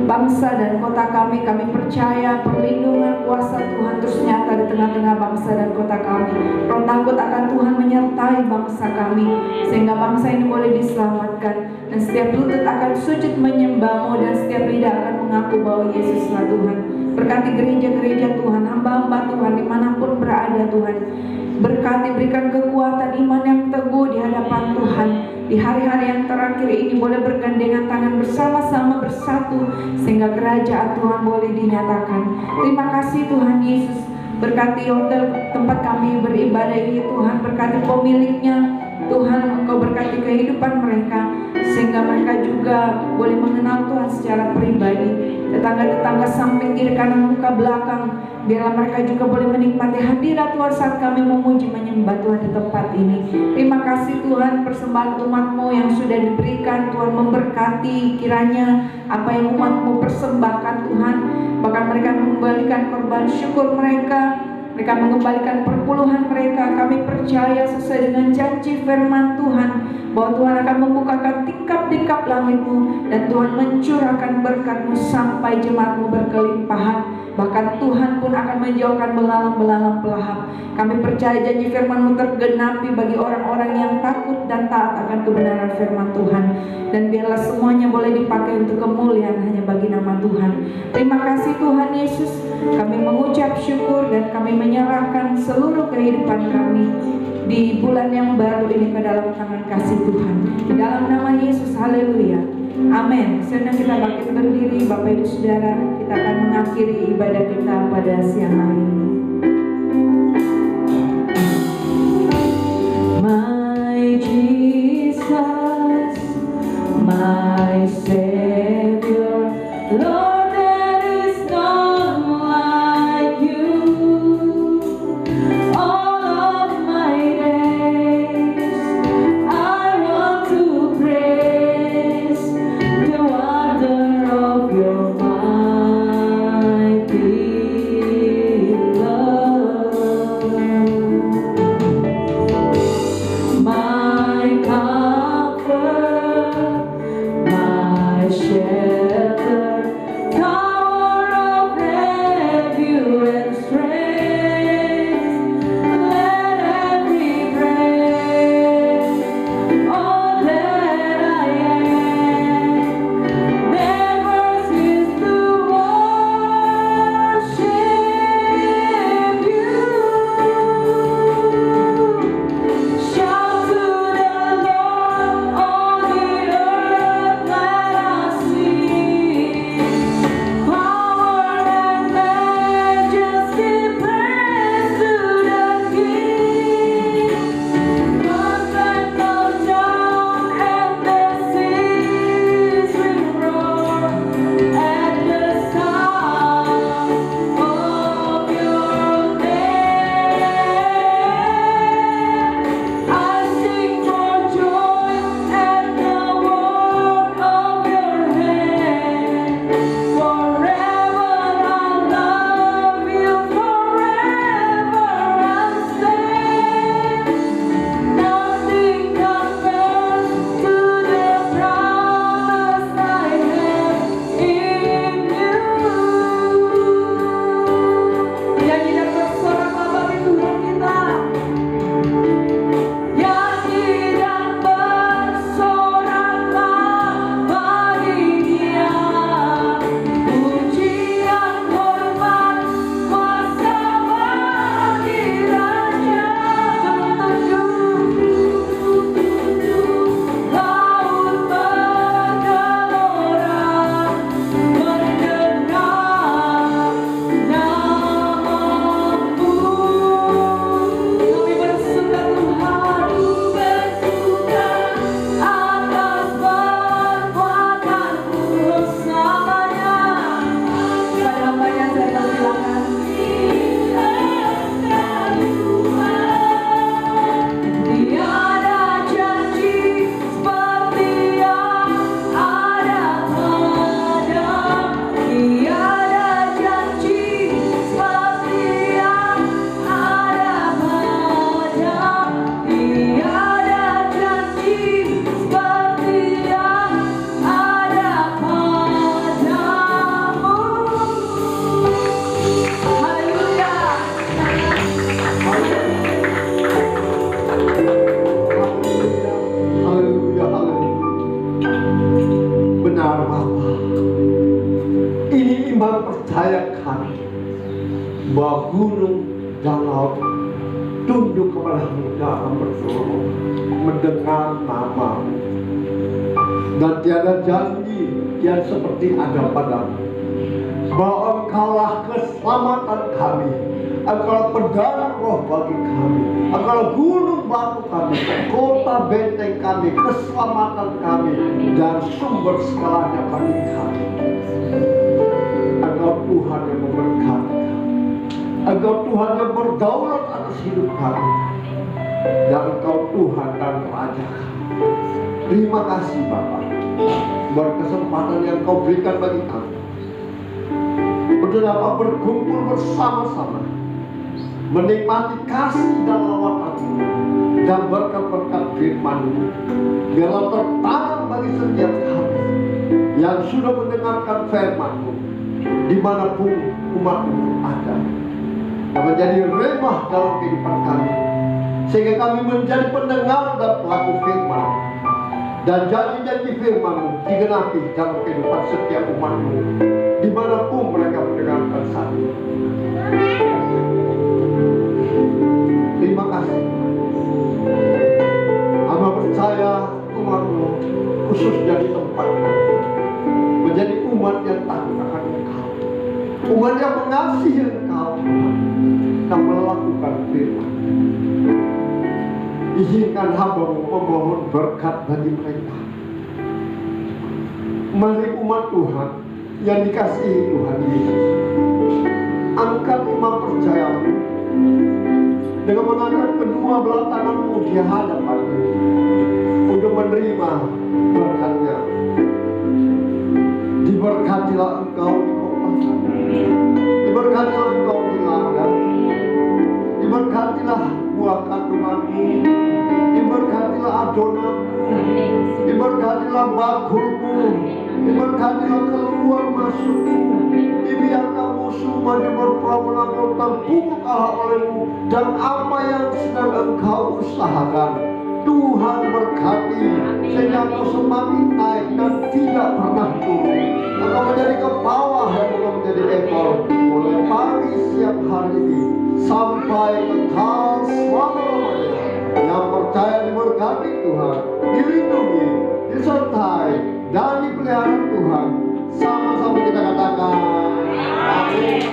bangsa dan kota kami. Kami percaya perlindungan kuasa Tuhan terus nyata di tengah-tengah bangsa dan kota kami. Roh takut akan Tuhan menyertai bangsa kami, sehingga bangsa ini boleh diselamatkan. Dan setiap lutut akan sujud menyembah-Mu, dan setiap lidah akan mengaku bahwa Yesuslah Tuhan. Berkati gereja-gereja Tuhan, hamba-hamba Tuhan dimanapun berada Tuhan. Berkati, berikan kekuatan iman yang teguh di hadapan Tuhan. Di hari-hari yang terakhir ini boleh bergandengan tangan bersama-sama bersatu, sehingga kerajaan Tuhan boleh dinyatakan. Terima kasih Tuhan Yesus. Berkati hotel tempat kami beribadah ini Tuhan, berkati pemiliknya Tuhan. Engkau berkati kehidupan mereka, sehingga mereka juga boleh mengenal Tuhan secara pribadi. Tetangga-tetangga samping, kiri, kanan, muka, belakang, biarlah mereka juga boleh menikmati hadirat Tuhan saat kami memuji menyembah Tuhan di tempat ini. Terima kasih Tuhan, persembahan umat-Mu yang sudah diberikan Tuhan memberkati. Kiranya apa yang umat-Mu persembahkan Tuhan, bahkan mereka mengembalikan korban syukur mereka, mereka mengembalikan perpuluhan mereka. Kami percaya sesuai dengan janji firman Tuhan, bahwa Tuhan akan membukakan tingkap-tingkap langit-Mu, dan Tuhan mencurahkan berkat-Mu sampai jemaat-Mu berkelimpahan. Bahkan Tuhan pun akan menjauhkan belalang-belalang pelahap. Kami percaya janji firman-Mu tergenapi bagi orang-orang yang takut dan taat akan kebenaran firman Tuhan. Dan biarlah semuanya boleh dipakai untuk kemuliaan hanya bagi nama Tuhan. Terima kasih Tuhan Yesus. Kami mengucap syukur dan kami menyerahkan seluruh kehidupan kami di bulan yang baru ini ke dalam tangan kasih Tuhan. Di dalam nama Yesus, haleluya, amin. Sedang kita bangkit berdiri, Bapak Ibu Saudara, kita akan mengakhiri ibadah kita pada siang hari ini. My Jesus, my Savior, Lord, there is none like you. All of my days, I want to praise the wonder of your mighty love. tunduk kepada-Mu dalam berdoa, mendengar nama-Mu, dan tiada janji yang seperti ada padamu, bahwa Engkaulah keselamatan kami, Engkaulah pedang roh bagi kami, Engkaulah gunung batu kami, kota benteng kami, keselamatan kami, dan sumber segalanya bagi kami. Engkau Tuhan yang memberkati, Engkau Tuhan yang berdaulat atas hidup kami, dan Engkau Tuhan dan Raja kami. Terima kasih Bapa, buat kesempatan yang Kau berikan bagi kami untuk dapat berkumpul bersama-sama, menikmati kasih dan lawatan-Mu dan berkat-berkat firman-Mu. Biarlah tertanam bagi setiap kami yang sudah mendengarkan firman-Mu, dimanapun umat-Mu ada, dan menjadi remah dalam kehidupan kami, sehingga kami menjadi pendengar dan pelaku firman, dan janji-janji firman-Mu digenapi dalam kehidupan setiap umat-Mu, dimanapun mereka mendengarkan saat ini. Terima kasih. Hamba percaya umat-Mu khususnya di tempat-Mu menjadi umat yang takut akan Engkau, umat yang mengasihi Engkau dan melakukan firman. Izinkan hamba-Mu memohon berkat bagi mereka. Mari umat Tuhan yang dikasihi Tuhan Yesus, angkat imam percaya-Mu dengan mengangkat kedua belah tangan-Mu di hadapan-Mu untuk menerima berkat-Nya. Diberkatilah Engkau di kota, diberkatilah Engkau di ladang, diberkatilah buah kandungan-Mu, diberkatilah adonan-Mu, diberkatilah bakul-Mu, diberkatilah keluar masuk-Mu. Dibiarkan musuh maju berpura-pura terpukul kalah oleh-Mu, dan apa yang sedang Engkau usahakan, Tuhan berkati sehingga Engkau semakin naik dan tidak pernah turun. Engkau menjadi ke bawah dan Engkau menjadi ekor, mulai pagi siang hari ini sampai kekal selama-lamanya. Yang percaya diberkati Tuhan, dilindungi, disertai, dan dipelihara Tuhan. Sama-sama kita katakan amin.